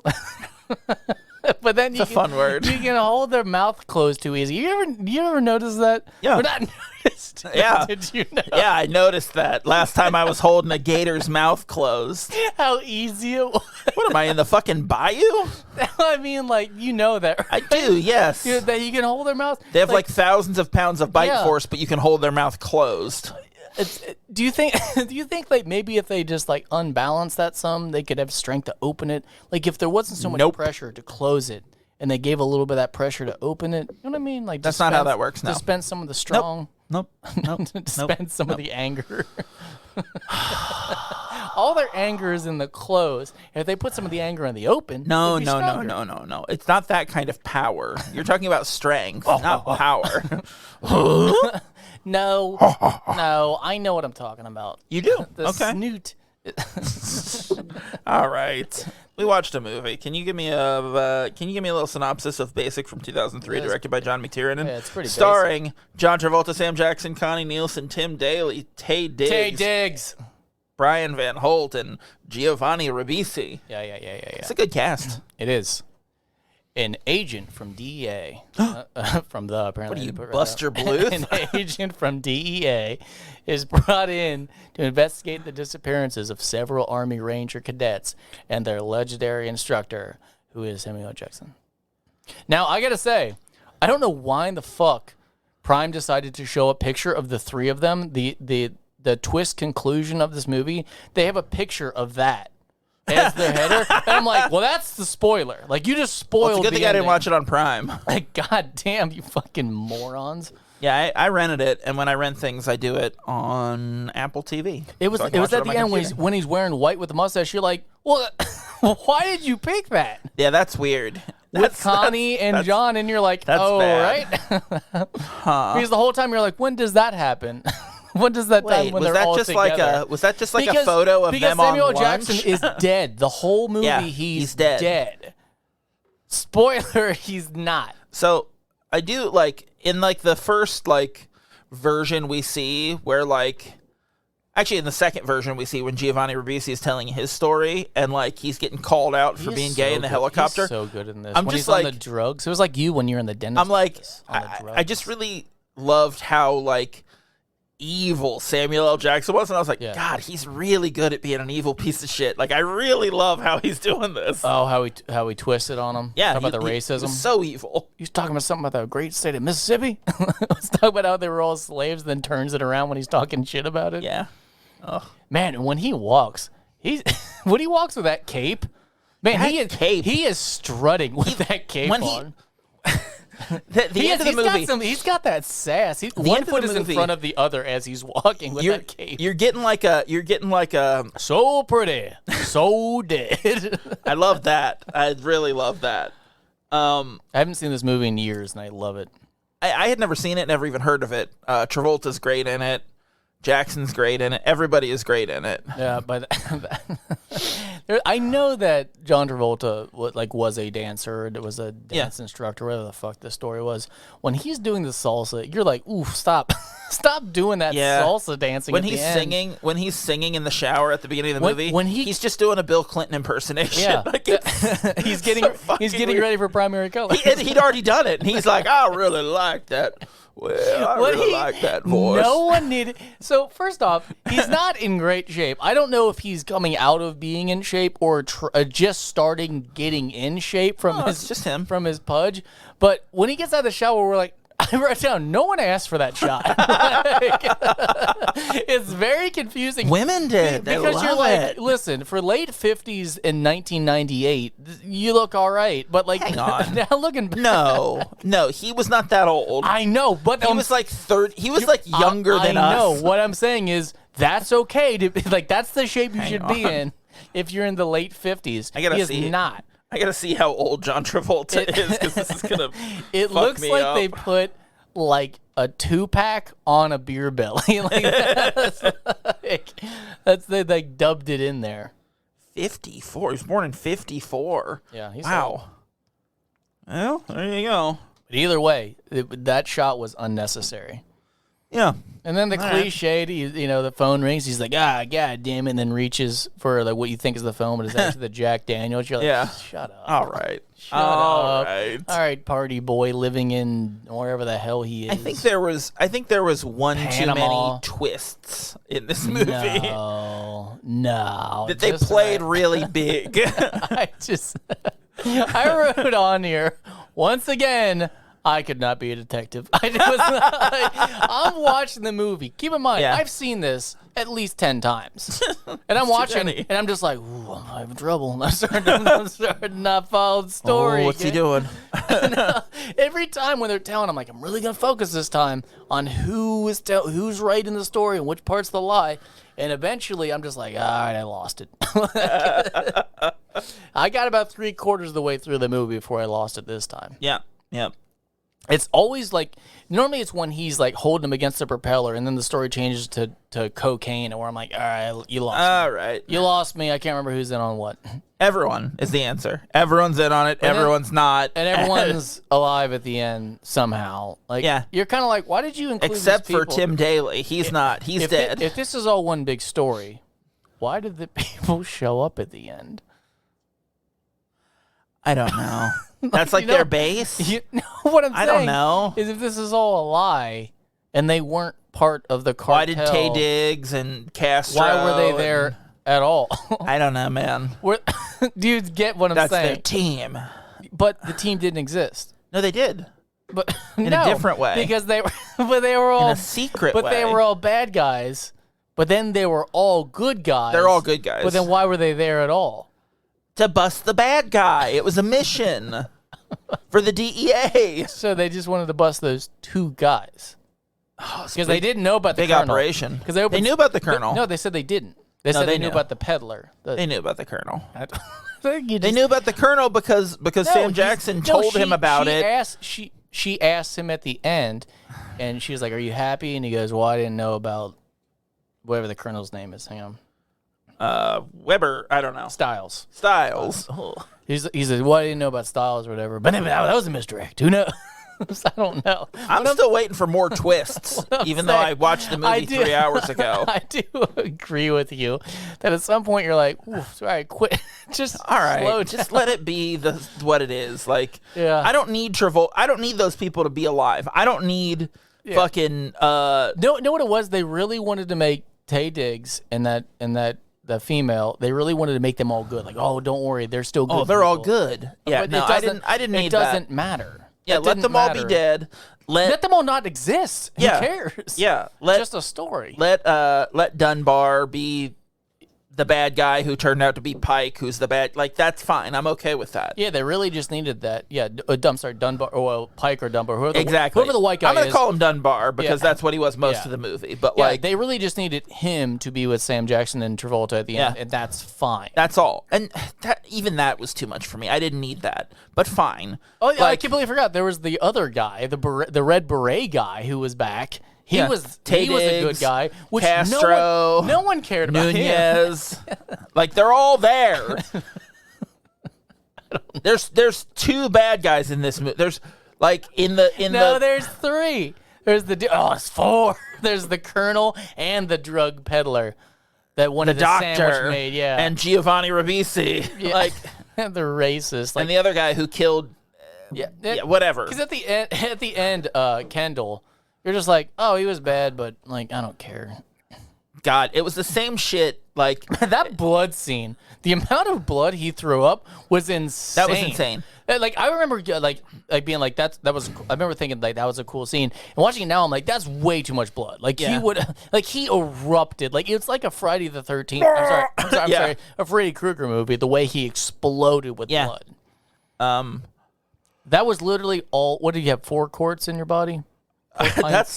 [SPEAKER 2] But then
[SPEAKER 1] it's a fun word.
[SPEAKER 2] You can hold their mouth closed too easy. You ever notice that?
[SPEAKER 1] Yeah.
[SPEAKER 2] Or not noticed?
[SPEAKER 1] Yeah.
[SPEAKER 2] Did you know?
[SPEAKER 1] Yeah, I noticed that last time I was holding a gator's mouth closed.
[SPEAKER 2] How easy it was.
[SPEAKER 1] What am I in the fucking bayou?
[SPEAKER 2] I mean, like, you know that, right?
[SPEAKER 1] I do, yes.
[SPEAKER 2] That you can hold their mouth.
[SPEAKER 1] They have like thousands of pounds of bite force, but you can hold their mouth closed.
[SPEAKER 2] Do you think like maybe if they just like unbalance that some, they could have strength to open it? Like if there wasn't so much pressure to close it and they gave a little bit of that pressure to open it, you know what I mean? Like
[SPEAKER 1] that's not how that works now.
[SPEAKER 2] Dispense some of the strong.
[SPEAKER 1] Nope.
[SPEAKER 2] Dispense some of the anger. All their anger is in the close. If they put some of the anger in the open,
[SPEAKER 1] no. It's not that kind of power. You're talking about strength, not power.
[SPEAKER 2] No, I know what I'm talking about.
[SPEAKER 1] You do?
[SPEAKER 2] The snoot.
[SPEAKER 1] All right. We watched a movie. Can you give me a little synopsis of Basic from 2003, directed by John McTiernan?
[SPEAKER 2] Yeah, it's pretty
[SPEAKER 1] starring
[SPEAKER 2] basic.
[SPEAKER 1] John Travolta, Sam Jackson, Connie Nielsen, Tim Daly, Tay Diggs, Brian Van Holt, and Giovanni Ribisi.
[SPEAKER 2] Yeah.
[SPEAKER 1] It's a good cast.
[SPEAKER 2] It is. An agent from DEA, from the apparently.
[SPEAKER 1] What are you, Buster Bluth?
[SPEAKER 2] An agent from DEA is brought in to investigate the disappearances of several Army Ranger cadets and their legendary instructor, who is Samuel L. Jackson. Now, I gotta say, I don't know why in the fuck Prime decided to show a picture of the three of them. The twist conclusion of this movie, they have a picture of that as their header. And I'm like, well, that's the spoiler. Like, you just spoiled
[SPEAKER 1] it's a good thing I didn't watch it on Prime.
[SPEAKER 2] Like, god damn, you fucking morons.
[SPEAKER 1] Yeah, I rented it, and when I rent things, I do it on Apple TV.
[SPEAKER 2] It was at the end when he's wearing white with the mustache. You're like, well, why did you pick that?
[SPEAKER 1] Yeah, that's weird.
[SPEAKER 2] With Connie and John, and you're like, oh,
[SPEAKER 1] bad.
[SPEAKER 2] right? Because the whole time you're like, when does that happen? When does that time when they're all together?
[SPEAKER 1] Was that just like a photo of them on lunch?
[SPEAKER 2] Because Samuel Jackson is dead. The whole movie, he's
[SPEAKER 1] dead.
[SPEAKER 2] Spoiler, he's not.
[SPEAKER 1] So I do like in like the first like version we see where like actually in the second version we see when Giovanni Ribisi is telling his story and like he's getting called out for being gay in the helicopter.
[SPEAKER 2] He's so good in this.
[SPEAKER 1] I'm
[SPEAKER 2] when
[SPEAKER 1] just
[SPEAKER 2] he's
[SPEAKER 1] like
[SPEAKER 2] on the drugs. It was like you when you're in the dentist.
[SPEAKER 1] I'm like
[SPEAKER 2] office
[SPEAKER 1] I just really loved how like evil Samuel L. Jackson was, and I was like, God, he's really good at being an evil piece of shit. Like, I really love how he's doing this.
[SPEAKER 2] Oh, how he twisted on him.
[SPEAKER 1] Yeah,
[SPEAKER 2] about the racism.
[SPEAKER 1] He was so evil.
[SPEAKER 2] He was talking about something about the great state of Mississippi. He's talking about how they were all slaves, then turns it around when he's talking shit about it.
[SPEAKER 1] Yeah. Oh.
[SPEAKER 2] Man, and when he walks with that cape, man, he is strutting with that cape on. The end of the movie, he's got that sass. One foot is in front of the other as he's walking with that cape.
[SPEAKER 1] You're getting like a
[SPEAKER 2] so pretty, so dead.
[SPEAKER 1] I love that. I really love that.
[SPEAKER 2] I haven't seen this movie in years, and I love it.
[SPEAKER 1] I had never seen it, never even heard of it. Travolta's great in it. Jackson's great in it. Everybody is great in it.
[SPEAKER 2] Yeah, but I know that John Travolta was a dancer. It was a dance instructor, whatever the fuck the story was. When he's doing the salsa, you're like, ooh, stop doing that salsa dancing.
[SPEAKER 1] When he's singing in the shower at the beginning of the movie, he's just doing a Bill Clinton impersonation.
[SPEAKER 2] Yeah,
[SPEAKER 1] like
[SPEAKER 2] he's getting ready for Primary Color.
[SPEAKER 1] He'd already done it, and he's like, I really like that. Well, I really like that voice.
[SPEAKER 2] No one needed. So first off, he's not in great shape. I don't know if he's coming out of being in shape or just starting getting in shape from
[SPEAKER 1] it's just him.
[SPEAKER 2] from his pudge. But when he gets out of the shower, we're like, I wrote down, no one asked for that shot. It's very confusing.
[SPEAKER 1] Women did. They
[SPEAKER 2] because
[SPEAKER 1] love
[SPEAKER 2] you're like,
[SPEAKER 1] it.
[SPEAKER 2] listen, for late 50s in 1998, you look all right. But like,
[SPEAKER 1] hang on.
[SPEAKER 2] now looking back.
[SPEAKER 1] No, he was not that old.
[SPEAKER 2] I know, but
[SPEAKER 1] He was like 30. He was like younger than us.
[SPEAKER 2] I know. What I'm saying is that's okay. Like, that's the shape you should be in if you're in the late 50s.
[SPEAKER 1] I gotta
[SPEAKER 2] he is
[SPEAKER 1] see.
[SPEAKER 2] not.
[SPEAKER 1] I gotta see how old John Travolta is because this is gonna.
[SPEAKER 2] It
[SPEAKER 1] fuck
[SPEAKER 2] looks
[SPEAKER 1] me
[SPEAKER 2] like
[SPEAKER 1] up.
[SPEAKER 2] they put like a 2-pack on a beer belly. Like they like dubbed it in there.
[SPEAKER 1] 54. He was born in 54.
[SPEAKER 2] Yeah. He's
[SPEAKER 1] Wow.
[SPEAKER 2] old.
[SPEAKER 1] Well, there you go.
[SPEAKER 2] But either way, that shot was unnecessary.
[SPEAKER 1] Yeah.
[SPEAKER 2] And then the
[SPEAKER 1] All right.
[SPEAKER 2] cliched, the phone rings. He's like, god damn it, and then reaches for like what you think is the phone, but it's actually the Jack Daniels. You're like,
[SPEAKER 1] Yeah.
[SPEAKER 2] shut up.
[SPEAKER 1] All right.
[SPEAKER 2] Shut up.
[SPEAKER 1] All right.
[SPEAKER 2] All right, party boy living in wherever the hell he is.
[SPEAKER 1] I think there was one too
[SPEAKER 2] Panama.
[SPEAKER 1] many twists in this movie
[SPEAKER 2] No.
[SPEAKER 1] that they
[SPEAKER 2] just
[SPEAKER 1] played
[SPEAKER 2] right.
[SPEAKER 1] really big.
[SPEAKER 2] I wrote on here, once again, I could not be a detective. I'm watching the movie. Keep in mind,
[SPEAKER 1] Yeah.
[SPEAKER 2] I've seen this at least 10 times. And I'm watching,
[SPEAKER 1] many.
[SPEAKER 2] and I'm just like, ooh, I'm having trouble. I'm starting to not follow the story.
[SPEAKER 1] What's he doing?
[SPEAKER 2] Every time when they're telling, I'm like, I'm really going to focus this time on who's right in the story and which part's the lie. And eventually, I'm just like, all right, I lost it. I got about 3/4 of the way through the movie before I lost it this time.
[SPEAKER 1] Yeah.
[SPEAKER 2] It's always like, normally it's when he's like holding him against the propeller, and then the story changes to cocaine, and where I'm like, all right, you lost me.
[SPEAKER 1] All right.
[SPEAKER 2] You lost me. I can't remember who's in on what.
[SPEAKER 1] Everyone is the answer. Everyone's in on it. Everyone's not.
[SPEAKER 2] And everyone's alive at the end somehow. Like,
[SPEAKER 1] Yeah.
[SPEAKER 2] You're kind of like, why did you include
[SPEAKER 1] Except
[SPEAKER 2] these
[SPEAKER 1] for
[SPEAKER 2] people?
[SPEAKER 1] Tim Daly. He's not. He's dead.
[SPEAKER 2] If this is all one big story, why did the people show up at the end?
[SPEAKER 1] I don't know. That's like their base?
[SPEAKER 2] What I'm saying
[SPEAKER 1] I don't know.
[SPEAKER 2] is if this is all a lie and they weren't part of the cartel,
[SPEAKER 1] Why did Tay Diggs and Castro?
[SPEAKER 2] why were they there at all?
[SPEAKER 1] I don't know, man.
[SPEAKER 2] Do you get what I'm
[SPEAKER 1] That's
[SPEAKER 2] saying?
[SPEAKER 1] their team.
[SPEAKER 2] But the team didn't exist.
[SPEAKER 1] No, they did.
[SPEAKER 2] But
[SPEAKER 1] In a different way.
[SPEAKER 2] because they were, but they were all
[SPEAKER 1] In a secret
[SPEAKER 2] but
[SPEAKER 1] way.
[SPEAKER 2] they were all bad guys. But then they were all good guys.
[SPEAKER 1] They're all good guys.
[SPEAKER 2] But then why were they there at all?
[SPEAKER 1] To bust the bad guy. It was a mission for the DEA.
[SPEAKER 2] So they just wanted to bust those 2 guys because they didn't know about the
[SPEAKER 1] Big
[SPEAKER 2] colonel.
[SPEAKER 1] operation.
[SPEAKER 2] Because
[SPEAKER 1] they knew about the colonel.
[SPEAKER 2] No, they said they didn't. They said
[SPEAKER 1] they
[SPEAKER 2] they knew
[SPEAKER 1] knew.
[SPEAKER 2] about the peddler.
[SPEAKER 1] They knew about the colonel.
[SPEAKER 2] They
[SPEAKER 1] They knew about the colonel because Sam Jackson told him about it.
[SPEAKER 2] She asked him at the end, and she was like, "Are you happy?" And he goes, "Well, I didn't know about whatever the colonel's name is. Hang on,
[SPEAKER 1] Weber, I don't know.
[SPEAKER 2] Styles." He's like, "Well, I didn't know about Styles or whatever." But that was a misdirect. Who knows? I don't know.
[SPEAKER 1] I'm still waiting for more twists, even though I watched the movie 3 hours ago.
[SPEAKER 2] I do agree with you that at some point you're like, "Ooh, all right, quit." Just
[SPEAKER 1] All right,
[SPEAKER 2] slow
[SPEAKER 1] just
[SPEAKER 2] down.
[SPEAKER 1] let it be what it is. Like,
[SPEAKER 2] Yeah.
[SPEAKER 1] I don't need Travolta. I don't need those people to be alive. I don't need fucking.
[SPEAKER 2] Know what it was? They really wanted to make Tay Diggs and the female. They really wanted to make them all good. Like, oh, don't worry, they're still good.
[SPEAKER 1] Oh, they're all
[SPEAKER 2] people.
[SPEAKER 1] good. Yeah,
[SPEAKER 2] But
[SPEAKER 1] no, I didn't need
[SPEAKER 2] It
[SPEAKER 1] that.
[SPEAKER 2] doesn't matter.
[SPEAKER 1] Yeah,
[SPEAKER 2] That
[SPEAKER 1] let
[SPEAKER 2] didn't
[SPEAKER 1] them all be
[SPEAKER 2] matter.
[SPEAKER 1] dead.
[SPEAKER 2] Let them all not exist.
[SPEAKER 1] Yeah.
[SPEAKER 2] Who cares?
[SPEAKER 1] Yeah,
[SPEAKER 2] Just a story.
[SPEAKER 1] let Dunbar be the bad guy who turned out to be Pike, who's the bad. Like, that's fine. I'm okay with that.
[SPEAKER 2] Yeah, they really just needed that. Yeah, Dunbar, or Pike or Dunbar, whoever
[SPEAKER 1] Exactly.
[SPEAKER 2] the white guy
[SPEAKER 1] I'm gonna
[SPEAKER 2] is.
[SPEAKER 1] call him Dunbar because
[SPEAKER 2] Yeah.
[SPEAKER 1] that's what he was most
[SPEAKER 2] Yeah.
[SPEAKER 1] of the movie. But
[SPEAKER 2] Yeah,
[SPEAKER 1] like,
[SPEAKER 2] they really just needed him to be with Sam Jackson and Travolta at the end,
[SPEAKER 1] Yeah.
[SPEAKER 2] and that's fine.
[SPEAKER 1] that's all. And even that was too much for me. I didn't need that. But fine.
[SPEAKER 2] Oh yeah, I
[SPEAKER 1] Like,
[SPEAKER 2] completely forgot. There was the other guy, the red beret guy, who was back. He
[SPEAKER 1] Yeah.
[SPEAKER 2] was
[SPEAKER 1] Tay
[SPEAKER 2] a good
[SPEAKER 1] Diggs,
[SPEAKER 2] guy. Which
[SPEAKER 1] Castro,
[SPEAKER 2] no one cared about him.
[SPEAKER 1] Nunez. Like, they're all there. There's 2 bad guys in this movie. There's like
[SPEAKER 2] There's 3. There's it's 4. There's the colonel and the drug peddler that wanted
[SPEAKER 1] the doctor
[SPEAKER 2] sandwich made. Yeah,
[SPEAKER 1] and Giovanni Ribisi.
[SPEAKER 2] Yeah.
[SPEAKER 1] Like,
[SPEAKER 2] the racist. Like,
[SPEAKER 1] and the other guy who killed
[SPEAKER 2] yeah,
[SPEAKER 1] whatever.
[SPEAKER 2] Because at the end, Kendall, You're just like, oh, he was bad, but like I don't care.
[SPEAKER 1] God, it was the same shit. Like
[SPEAKER 2] that blood scene, the amount of blood he threw up was insane.
[SPEAKER 1] That was insane.
[SPEAKER 2] Like I remember, like being like that was. I remember thinking like that was a cool scene. And watching it now, I'm like, that's way too much blood. Like he would, like he erupted. Like it's like a Friday the 13th. I'm sorry, a Freddy Krueger movie. The way he exploded with blood. That was literally all. What did you have? 4 quarts in your body?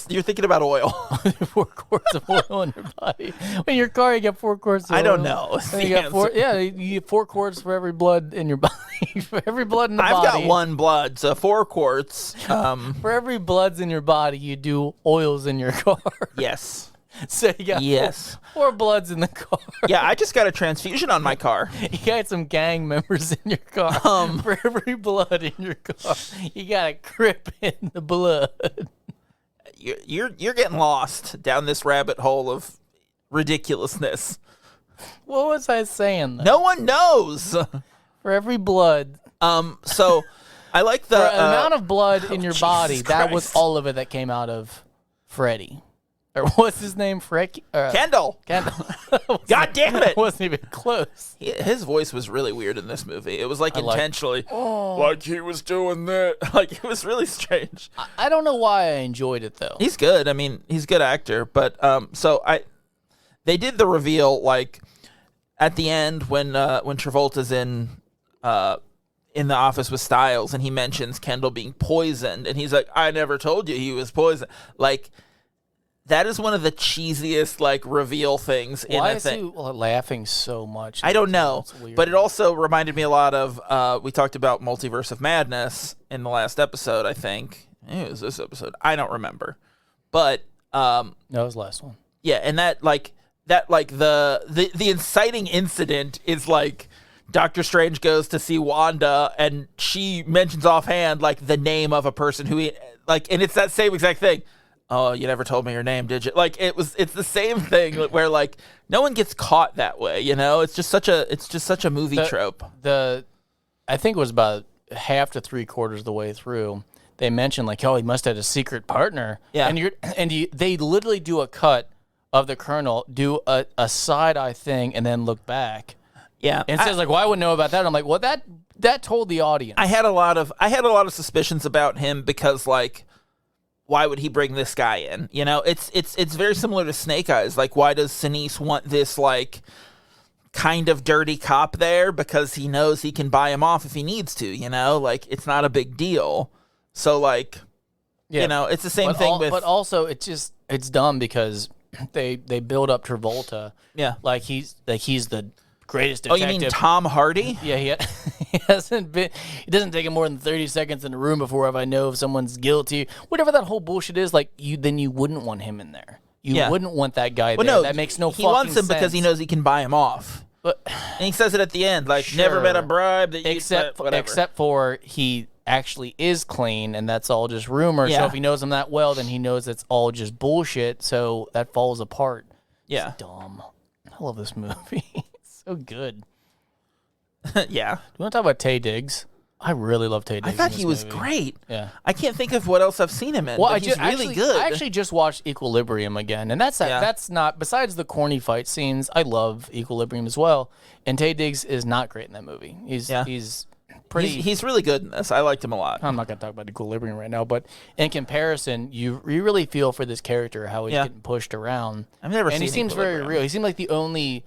[SPEAKER 1] You're thinking about oil.
[SPEAKER 2] 4 quarts of oil in your body. In your car, you get 4 quarts of oil.
[SPEAKER 1] I don't know.
[SPEAKER 2] You get 4, you get 4 quarts for every blood in your body. For every blood in the body.
[SPEAKER 1] I've got 1 blood, so 4 quarts.
[SPEAKER 2] For every blood's in your body, you do oils in your car.
[SPEAKER 1] Yes.
[SPEAKER 2] So you got 4 bloods in the car.
[SPEAKER 1] Yeah, I just got a transfusion on my car.
[SPEAKER 2] You got some gang members in your car. For every blood in your car, you got a crip in the blood.
[SPEAKER 1] You're getting lost down this rabbit hole of ridiculousness.
[SPEAKER 2] What was I saying, though?
[SPEAKER 1] No one knows.
[SPEAKER 2] For every blood.
[SPEAKER 1] So I like the
[SPEAKER 2] amount of blood in your body.
[SPEAKER 1] Jesus
[SPEAKER 2] That was
[SPEAKER 1] Christ.
[SPEAKER 2] all of it that came out of Freddy. Or what's his name?
[SPEAKER 1] Kendall.
[SPEAKER 2] Kendall.
[SPEAKER 1] God damn it.
[SPEAKER 2] Wasn't even close.
[SPEAKER 1] His voice was really weird in this movie. It was like intentionally, like he was doing that. Like it was really strange.
[SPEAKER 2] I don't know why I enjoyed it though.
[SPEAKER 1] He's good. I mean, he's a good actor. But they did the reveal like at the end when Travolta's in the office with Styles and he mentions Kendall being poisoned and he's like, I never told you he was poisoned. Like. That is one of the cheesiest like reveal things in a thing.
[SPEAKER 2] Why is he laughing so much?
[SPEAKER 1] I don't know, but it also reminded me a lot of we talked about Multiverse of Madness in the last episode. I think it was this episode. I don't remember, but
[SPEAKER 2] no, it was the last one.
[SPEAKER 1] Yeah, and that the inciting incident is like Doctor Strange goes to see Wanda and she mentions offhand like the name of a person who and it's that same exact thing. Oh, you never told me your name, did you? Like it's the same thing where like no one gets caught that way, you know? It's just such a movie trope.
[SPEAKER 2] I think it was about half to 3/4 of the way through. They mentioned like, oh, he must have had a secret partner.
[SPEAKER 1] Yeah.
[SPEAKER 2] They literally do a cut of the Colonel, do a side eye thing, and then look back.
[SPEAKER 1] Yeah.
[SPEAKER 2] And it says like, well, I wouldn't know about that. I'm like, well, that told the audience.
[SPEAKER 1] I had a lot of suspicions about him because like why would he bring this guy in? You know, it's very similar to Snake Eyes. Like, why does Sinise want this, like, kind of dirty cop there? Because he knows he can buy him off if he needs to, you know? Like, it's not a big deal. So, like, you know, it's the same thing with...
[SPEAKER 2] But also, it's dumb because they build up Travolta.
[SPEAKER 1] Yeah.
[SPEAKER 2] Like, he's the greatest detective.
[SPEAKER 1] Oh, you mean Tom Hardy?
[SPEAKER 2] Yeah, he hasn't been. It doesn't take him more than 30 seconds in the room before if I know if someone's guilty. Whatever that whole bullshit is, like then you wouldn't want him in there. You wouldn't want that guy there. No, that makes no fucking sense.
[SPEAKER 1] He wants him because he knows he can buy him off.
[SPEAKER 2] But
[SPEAKER 1] and he says it at the end, like never met a bribe that
[SPEAKER 2] except for he actually is clean, and that's all just rumor.
[SPEAKER 1] Yeah.
[SPEAKER 2] So if he knows him that well, then he knows it's all just bullshit. So that falls apart.
[SPEAKER 1] Yeah,
[SPEAKER 2] it's dumb. I love this movie. It's so good.
[SPEAKER 1] Yeah.
[SPEAKER 2] Do you want to talk about Taye Diggs? I really love Taye Diggs.
[SPEAKER 1] I thought he was great.
[SPEAKER 2] Yeah.
[SPEAKER 1] I can't think of what else I've seen him in. Well, he's really good.
[SPEAKER 2] I actually just watched Equilibrium again, and that's not, besides the corny fight scenes, I love Equilibrium as well. And Taye Diggs is not great in that movie. He's pretty.
[SPEAKER 1] He's really good in this. I liked him a lot.
[SPEAKER 2] I'm not going to talk about Equilibrium right now, but in comparison, you really feel for this character, how he's getting pushed around.
[SPEAKER 1] I've never seen
[SPEAKER 2] And he seems very real. He seemed like the only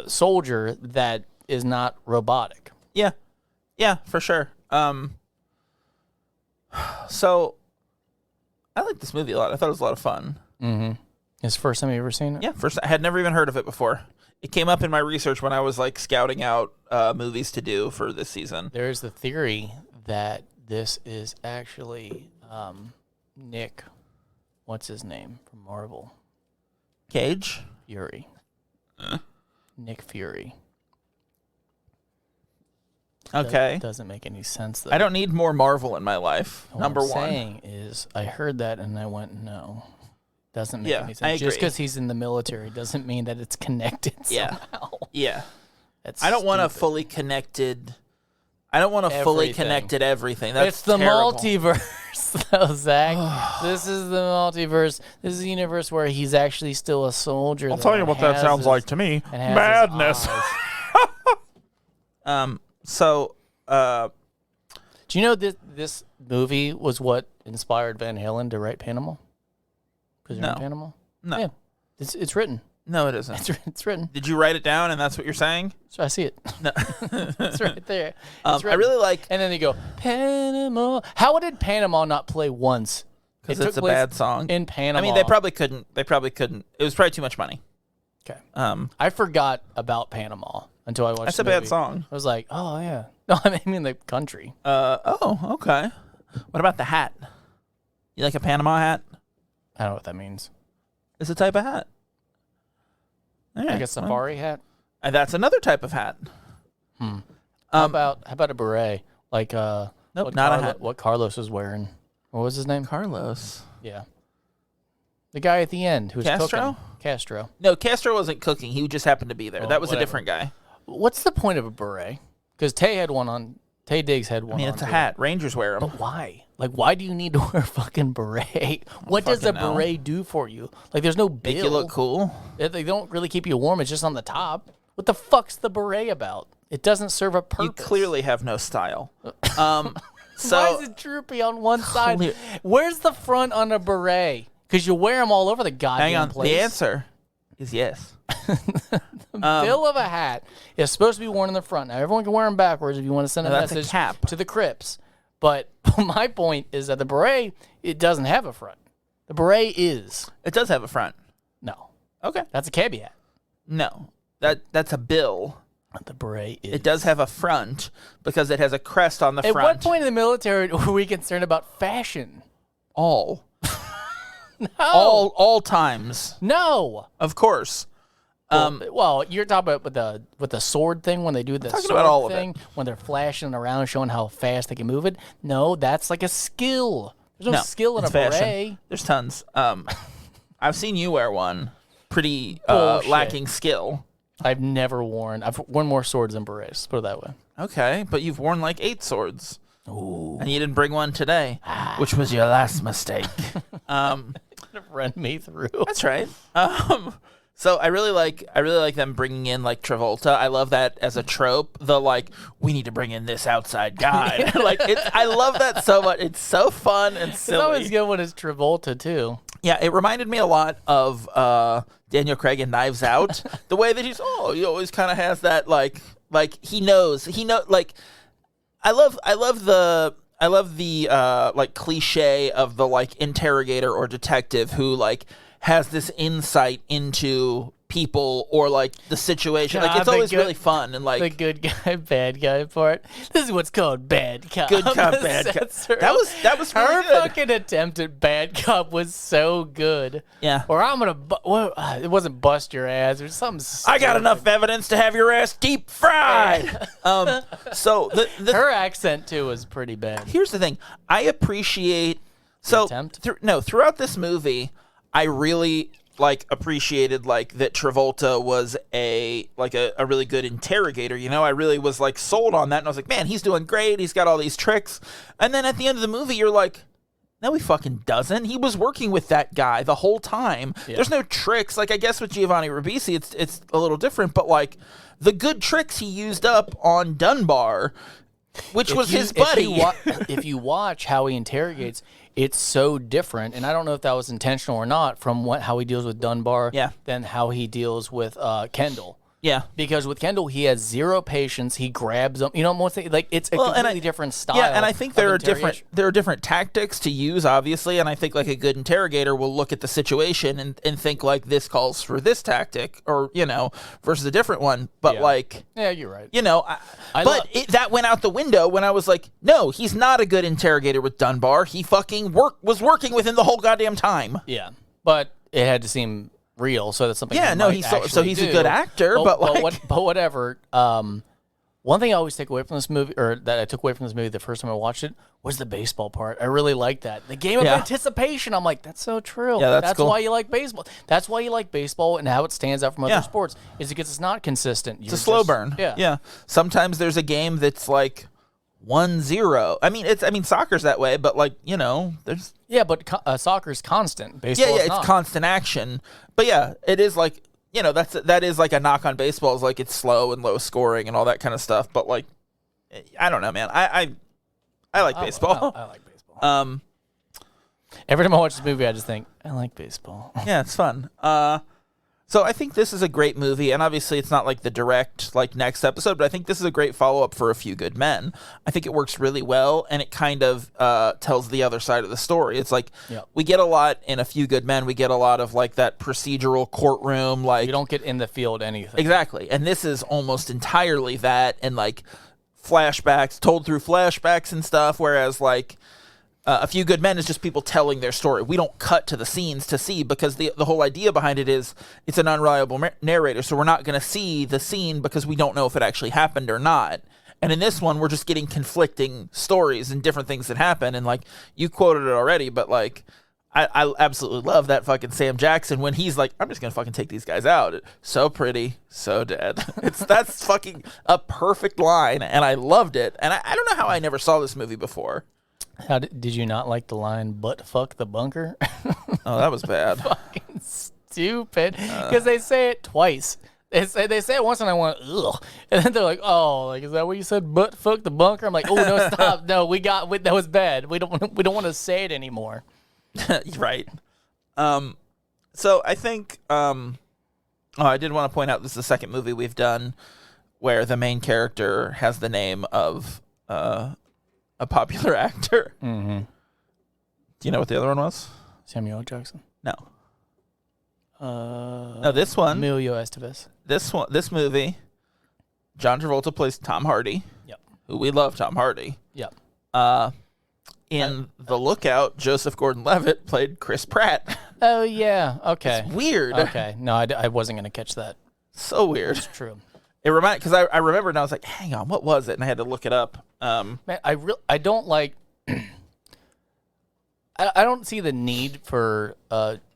[SPEAKER 2] soldier that is not robotic.
[SPEAKER 1] Yeah, for sure. So I like this movie a lot. I thought it was a lot of fun.
[SPEAKER 2] Mm-hmm. It's the first time you ever seen it?
[SPEAKER 1] Yeah, I had never even heard of it before. It came up in my research when I was like scouting out movies to do for this season.
[SPEAKER 2] There's the theory that this is actually Nick, what's his name from Marvel?
[SPEAKER 1] Cage?
[SPEAKER 2] Fury. Nick Fury.
[SPEAKER 1] Okay.
[SPEAKER 2] Doesn't make any sense, though.
[SPEAKER 1] I don't need more Marvel in my life. Number one.
[SPEAKER 2] What I'm saying is, I heard that and I went, no. Doesn't make any sense.
[SPEAKER 1] I agree.
[SPEAKER 2] Just because he's in the military doesn't mean that it's connected somehow.
[SPEAKER 1] Yeah. I don't want a fully connected... I don't want a fully connected everything. That's
[SPEAKER 2] It's the
[SPEAKER 1] terrible.
[SPEAKER 2] multiverse. multiverse, though, Zach. This is the multiverse. This is the universe where he's actually still a soldier.
[SPEAKER 1] I'll tell you what that sounds like to me. Madness. So,
[SPEAKER 2] do you know this movie was what inspired Van Halen to write Panama? Prisoner in Panama?
[SPEAKER 1] No.
[SPEAKER 2] Yeah. It's written.
[SPEAKER 1] No, it isn't.
[SPEAKER 2] It's written.
[SPEAKER 1] Did you write it down and that's what you're saying?
[SPEAKER 2] So I see it.
[SPEAKER 1] No.
[SPEAKER 2] It's right there.
[SPEAKER 1] I really like...
[SPEAKER 2] And then they go, Panama. How did Panama not play once?
[SPEAKER 1] Because it's a bad song.
[SPEAKER 2] In Panama.
[SPEAKER 1] I mean, they probably couldn't. It was probably too much money.
[SPEAKER 2] Okay.
[SPEAKER 1] I
[SPEAKER 2] forgot about Panama until I watched
[SPEAKER 1] That's
[SPEAKER 2] the
[SPEAKER 1] a
[SPEAKER 2] movie.
[SPEAKER 1] bad song.
[SPEAKER 2] I was like, oh, yeah. No, I mean the country.
[SPEAKER 1] Okay. What about the hat? You like a Panama hat?
[SPEAKER 2] I don't know what that means.
[SPEAKER 1] It's a type of hat.
[SPEAKER 2] Like a safari hat?
[SPEAKER 1] That's another type of hat.
[SPEAKER 2] How about a beret? Like
[SPEAKER 1] nope, not a hat.
[SPEAKER 2] What Carlos was wearing. What was his name?
[SPEAKER 1] Carlos.
[SPEAKER 2] Yeah. The guy at the end who was
[SPEAKER 1] Castro?
[SPEAKER 2] cooking. Castro.
[SPEAKER 1] No, Castro wasn't cooking. He just happened to be there. That was a different guy.
[SPEAKER 2] What's the point of a beret? Because Tay Diggs had one on.
[SPEAKER 1] I mean, it's a hat. Rangers wear them.
[SPEAKER 2] But why? Like, why do you need to wear a fucking beret? What does a beret do for you? Like, there's no bill.
[SPEAKER 1] Make you look cool.
[SPEAKER 2] They don't really keep you warm. It's just on the top. What the fuck's the beret about? It doesn't serve a purpose.
[SPEAKER 1] You clearly have no style. So
[SPEAKER 2] why is it droopy on one side? Where's the front on a beret? Because you wear them all over the goddamn place.
[SPEAKER 1] The answer is yes.
[SPEAKER 2] The bill of a hat is supposed to be worn in the front. Now, everyone can wear them backwards if you want to send a message to the Crips. But my point is that the beret, it doesn't have a front. The beret is.
[SPEAKER 1] It does have a front.
[SPEAKER 2] No.
[SPEAKER 1] Okay.
[SPEAKER 2] That's a caveat.
[SPEAKER 1] No. That's a bill.
[SPEAKER 2] The beret is.
[SPEAKER 1] It does have a front because it has a crest on the front.
[SPEAKER 2] At what point in the military were we concerned about fashion?
[SPEAKER 1] All.
[SPEAKER 2] No.
[SPEAKER 1] All times.
[SPEAKER 2] No.
[SPEAKER 1] Of course.
[SPEAKER 2] Well, you're talking about with the sword thing when they do the sword
[SPEAKER 1] about all
[SPEAKER 2] thing,
[SPEAKER 1] of it.
[SPEAKER 2] when they're flashing around, showing how fast they can move it. No, that's like a skill. There's no skill in a
[SPEAKER 1] fashion.
[SPEAKER 2] beret.
[SPEAKER 1] There's tons. I've seen you wear one. Pretty lacking skill.
[SPEAKER 2] I've worn more swords than berets. Put it that way.
[SPEAKER 1] Okay, but you've worn like 8 swords. Ooh. And you didn't bring one today, which was your last mistake.
[SPEAKER 2] Run me through.
[SPEAKER 1] That's right. So I really like them bringing in like Travolta. I love that as a trope. The like, we need to bring in this outside guy. I love that so much. It's so fun and silly.
[SPEAKER 2] It's always good when it's Travolta too.
[SPEAKER 1] Yeah, it reminded me a lot of Daniel Craig in Knives Out. The way that he always kind of has that like he knows like I love the like cliche of the like interrogator or detective who like has this insight into people or like the situation.
[SPEAKER 2] God,
[SPEAKER 1] like it's always really fun and like
[SPEAKER 2] the good guy, bad guy part. This is what's called bad cop.
[SPEAKER 1] Good cop, bad cop. That was really
[SPEAKER 2] her
[SPEAKER 1] good.
[SPEAKER 2] fucking attempt at bad cop was so good.
[SPEAKER 1] Yeah.
[SPEAKER 2] Or I'm gonna it wasn't bust your ass or something. Stupid.
[SPEAKER 1] I got enough evidence to have your ass deep fried. So
[SPEAKER 2] her accent too was pretty bad.
[SPEAKER 1] Here's the thing. I appreciate throughout this movie, I really like appreciated like that Travolta was a really good interrogator. You know, I really was like sold on that, and I was like, man, he's doing great. He's got all these tricks. And then at the end of the movie, you're like, no, he fucking doesn't. He was working with that guy the whole time. Yeah. There's no tricks. Like I guess with Giovanni Ribisi, it's a little different, but like the good tricks he used up on Dunbar, which was his buddy.
[SPEAKER 2] If you watch how he interrogates, it's so different, and I don't know if that was intentional or not, from how he deals with Dunbar than how he deals with Kendall.
[SPEAKER 1] Yeah.
[SPEAKER 2] Because with Kendall, he has zero patience. He grabs them. You know, like it's a completely different style.
[SPEAKER 1] Yeah, and I think there are different tactics to use, obviously, and I think like a good interrogator will look at the situation and think like this calls for this tactic, or versus a different one. But
[SPEAKER 2] yeah, you're right.
[SPEAKER 1] That went out the window when I was like, no, he's not a good interrogator with Dunbar. He fucking was working with him the whole goddamn time.
[SPEAKER 2] Yeah, but it had to seem real, so that's something.
[SPEAKER 1] Yeah, no, he's a good actor, but
[SPEAKER 2] whatever. One thing I always take away from this movie, or that I took away from this movie the first time I watched it, was the baseball part. I really liked that. The game of anticipation. I'm like, that's so true.
[SPEAKER 1] Yeah, that's cool.
[SPEAKER 2] Why you like baseball. That's why you like baseball and how it stands out from other sports is because it's not consistent.
[SPEAKER 1] It's a slow burn.
[SPEAKER 2] Yeah.
[SPEAKER 1] Sometimes there's a game that's like 1-0. I mean, soccer's that way, but like, you know, there's
[SPEAKER 2] but soccer's constant. Baseball,
[SPEAKER 1] yeah,
[SPEAKER 2] is
[SPEAKER 1] it's
[SPEAKER 2] not.
[SPEAKER 1] constant action. But yeah, it is like, you know, that is like a knock on baseball, is like it's slow and low scoring and all that kind of stuff. But like, I don't know, man. I like baseball.
[SPEAKER 2] I like baseball. Every time I watch this movie, I just think I like baseball.
[SPEAKER 1] Yeah, it's fun. So I think this is a great movie, and obviously it's not like the direct like next episode, but I think this is a great follow-up for A Few Good Men. I think it works really well, and it kind of tells the other side of the story. It's like we get a lot in A Few Good Men. We get a lot of like that procedural courtroom, like
[SPEAKER 2] you don't get in the field anything.
[SPEAKER 1] Exactly, and this is almost entirely that, and like flashbacks told through flashbacks and stuff, whereas like A Few Good Men is just people telling their story. We don't cut to the scenes to see, because the whole idea behind it is it's an unreliable narrator, so we're not going to see the scene because we don't know if it actually happened or not. And in this one, we're just getting conflicting stories and different things that happen. And like, you quoted it already, but like, I absolutely love that fucking Sam Jackson when he's like, I'm just going to fucking take these guys out. So pretty, so dead. That's fucking a perfect line, and I loved it. And I don't know how I never saw this movie before.
[SPEAKER 2] How did you not like the line "butt fuck the bunker"?
[SPEAKER 1] Oh, that was bad.
[SPEAKER 2] Fucking stupid. Because they say it twice. They say it once, and I went ugh, and then they're like, "Oh, like is that what you said? Butt fuck the bunker." I'm like, "Oh no, stop! No, that was bad. We don't want to say it anymore."
[SPEAKER 1] Right. So I think I did want to point out this is the second movie we've done where the main character has the name of a popular actor.
[SPEAKER 2] Mm-hmm.
[SPEAKER 1] Do you know what the other one was?
[SPEAKER 2] Samuel L. Jackson.
[SPEAKER 1] No. No, this one.
[SPEAKER 2] Emilio Estevez.
[SPEAKER 1] This movie, John Travolta plays Tom Hardy.
[SPEAKER 2] Yep.
[SPEAKER 1] Who we love, Tom Hardy.
[SPEAKER 2] Yep.
[SPEAKER 1] In The Lookout, Joseph Gordon-Levitt played Chris Pratt.
[SPEAKER 2] Oh yeah. Okay.
[SPEAKER 1] It's weird.
[SPEAKER 2] Okay. No, I wasn't gonna catch that.
[SPEAKER 1] So weird.
[SPEAKER 2] It's true.
[SPEAKER 1] It reminded, because I remembered and I was like, hang on, what was it? And I had to look it up.
[SPEAKER 2] Man, I don't like. I don't see the need for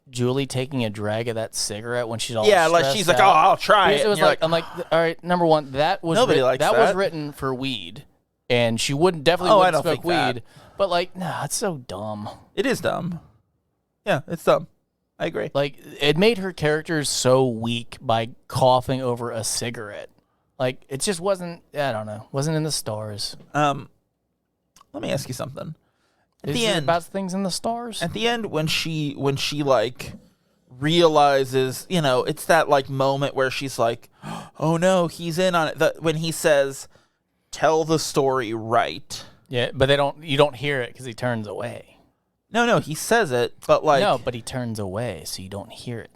[SPEAKER 2] Julie taking a drag of that cigarette when she's all
[SPEAKER 1] like she's like, oh, I'll try it.
[SPEAKER 2] It was like, I'm like, all right, number one, that was
[SPEAKER 1] nobody likes that.
[SPEAKER 2] Was written for weed, and she definitely wouldn't smoke weed.
[SPEAKER 1] That.
[SPEAKER 2] But like, nah, it's so dumb.
[SPEAKER 1] It is dumb. Yeah, it's dumb. I agree.
[SPEAKER 2] Like, it made her character so weak by coughing over a cigarette. Like, it just wasn't. I don't know. Wasn't in the stars.
[SPEAKER 1] Let me ask you something. At the end,
[SPEAKER 2] about things in the stars.
[SPEAKER 1] At the end, when she like realizes, you know, it's that like moment where she's like, oh no, he's in on it. When he says, "Tell the story right."
[SPEAKER 2] Yeah, but you don't hear it because he turns away.
[SPEAKER 1] No, he says it, but like
[SPEAKER 2] no, but he turns away, so you don't hear it.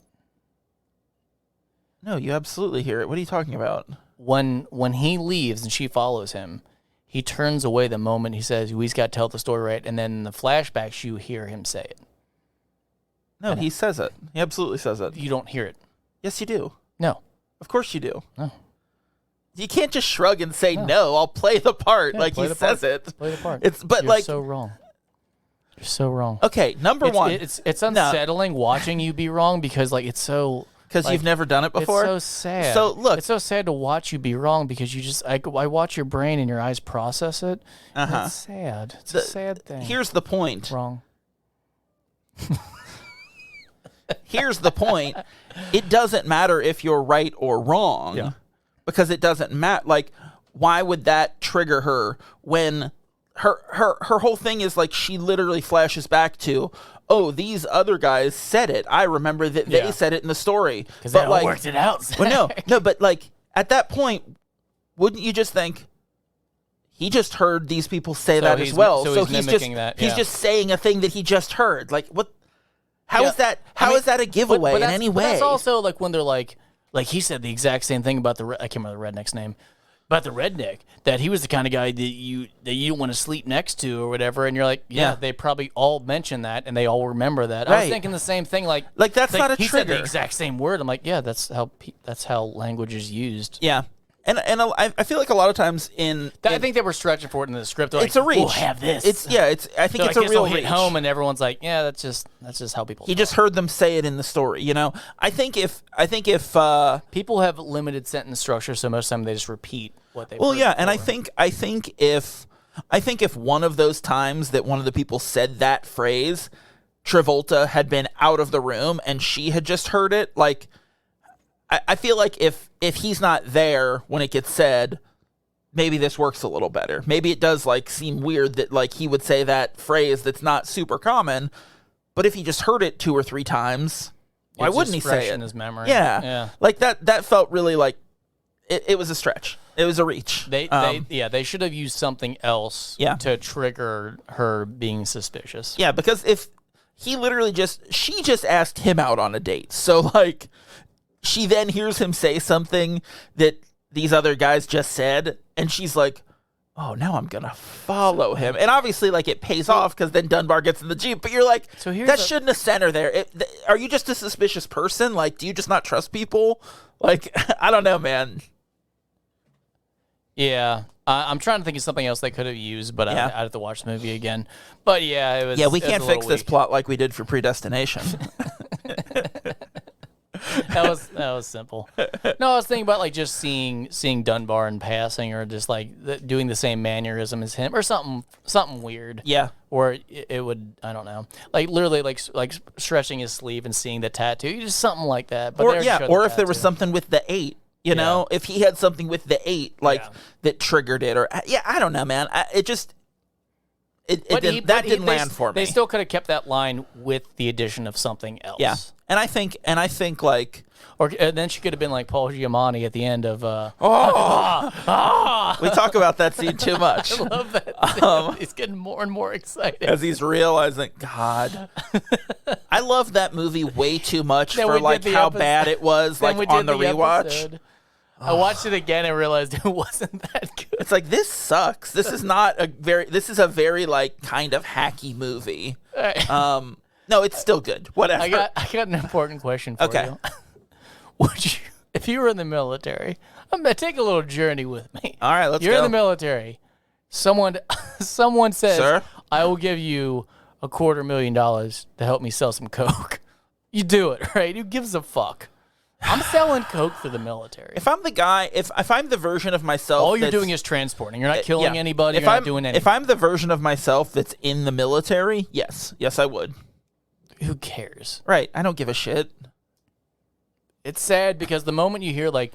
[SPEAKER 1] No, you absolutely hear it. What are you talking about?
[SPEAKER 2] When he leaves and she follows him, he turns away the moment he says, "We've got to tell the story right," and then in the flashbacks, you hear him say it.
[SPEAKER 1] No, he says it. He absolutely says it.
[SPEAKER 2] You don't hear it.
[SPEAKER 1] Yes, you do.
[SPEAKER 2] No.
[SPEAKER 1] Of course you do.
[SPEAKER 2] No.
[SPEAKER 1] You can't just shrug and say, no, I'll play the part.
[SPEAKER 2] Yeah,
[SPEAKER 1] like he says it.
[SPEAKER 2] Play the part.
[SPEAKER 1] You're
[SPEAKER 2] so wrong. You're so wrong.
[SPEAKER 1] Okay, number one.
[SPEAKER 2] It's unsettling watching you be wrong because like it's so...
[SPEAKER 1] Because you've never done it before?
[SPEAKER 2] It's so sad.
[SPEAKER 1] So look,
[SPEAKER 2] it's so sad to watch you be wrong because you just I watch your brain and your eyes process it. It's sad. It's a sad thing.
[SPEAKER 1] Here's the point.
[SPEAKER 2] Wrong.
[SPEAKER 1] Here's the point. It doesn't matter if you're right or wrong.
[SPEAKER 2] Yeah.
[SPEAKER 1] Because it doesn't matter. Like, why would that trigger her when her whole thing is like she literally flashes back to, oh, these other guys said it. I remember that they said it in the story.
[SPEAKER 2] Because they all worked it out.
[SPEAKER 1] Well, no, but like at that point, wouldn't you just think he just heard these people say that as well?
[SPEAKER 2] So he's mimicking that. Yeah.
[SPEAKER 1] He's just saying a thing that he just heard. Like what? How is that? How is that a giveaway in any way?
[SPEAKER 2] But that's also like when they're like he said the exact same thing about I can't remember the redneck's name. About the redneck, that he was the kind of guy that you don't want to sleep next to or whatever, and you're like, yeah, they probably all mention that and they all remember that.
[SPEAKER 1] Right.
[SPEAKER 2] I was thinking the same thing, like
[SPEAKER 1] that's not a trigger.
[SPEAKER 2] He said the exact same word. I'm like, yeah, that's how language is used.
[SPEAKER 1] Yeah, and I feel like a lot of times
[SPEAKER 2] I think they were stretching for it in the script. They're
[SPEAKER 1] it's
[SPEAKER 2] like,
[SPEAKER 1] a reach.
[SPEAKER 2] We'll have this.
[SPEAKER 1] I think it's a real reach.
[SPEAKER 2] Hit home, and everyone's like, yeah, that's just how people.
[SPEAKER 1] He just heard them say it in the story. You know, I think if
[SPEAKER 2] people have limited sentence structure, so most of the time they just repeat what they.
[SPEAKER 1] Well, yeah, and I think if I think if one of those times that one of the people said that phrase, Travolta had been out of the room and she had just heard it, like, I feel like if he's not there when it gets said, maybe this works a little better. Maybe it does, like, seem weird that, like, he would say that phrase that's not super common, but if he just heard it 2 or 3 times, why wouldn't he say it?
[SPEAKER 2] In his memory.
[SPEAKER 1] Yeah. Like, that felt really like it was a stretch. It was a reach.
[SPEAKER 2] They should have used something else to trigger her being suspicious.
[SPEAKER 1] Yeah, because if he literally she just asked him out on a date. So, like, she then hears him say something that these other guys just said, and she's like, oh, now I'm going to follow him. And obviously, like, it pays off because then Dunbar gets in the Jeep. But you're like, that shouldn't have sent her there. Are you just a suspicious person? Like, do you just not trust people? Like, I don't know, man.
[SPEAKER 2] Yeah. I'm trying to think of something else they could have used, but I'd have to watch the movie again. But, yeah, it was.
[SPEAKER 1] Yeah, we can't fix this plot like we did for Predestination.
[SPEAKER 2] That was simple. No, I was thinking about, like, just seeing Dunbar in passing, or just, like, doing the same mannerism as him, or something weird.
[SPEAKER 1] Yeah.
[SPEAKER 2] Or it would, I don't know, like, literally, like stretching his sleeve and seeing the tattoo, just something like that. But
[SPEAKER 1] or if there was something with the 8, you know, if he had something with the 8, like, that triggered it, or I don't know, man. That didn't land for me.
[SPEAKER 2] They still could have kept that line with the addition of something else.
[SPEAKER 1] Yeah, and I think like,
[SPEAKER 2] or then she could have been like Paul Giamatti at the end of.
[SPEAKER 1] We talk about that scene too much.
[SPEAKER 2] I love that scene. He's getting more and more excited
[SPEAKER 1] as he's realizing, God, I love that movie way too much for like how bad it was. Like on the rewatch. Episode.
[SPEAKER 2] I watched it again and realized it wasn't that good.
[SPEAKER 1] It's like, this sucks. This is a very like kind of hacky movie. No, it's still good. Whatever.
[SPEAKER 2] I got an important question for you. Would you, if you were in the military, I'm gonna take a little journey with me.
[SPEAKER 1] All right, let's go.
[SPEAKER 2] You're in the military. Someone says,
[SPEAKER 1] "Sir,
[SPEAKER 2] I will give you $250,000 to help me sell some coke." You do it, right? Who gives a fuck? I'm selling coke for the military.
[SPEAKER 1] If I'm the guy, if I'm the version of myself,
[SPEAKER 2] all you're doing is transporting. You're not killing anybody. You're not doing anything.
[SPEAKER 1] If I'm the version of myself that's in the military, yes, I would.
[SPEAKER 2] Who cares?
[SPEAKER 1] Right. I don't give a shit.
[SPEAKER 2] It's sad because the moment you hear like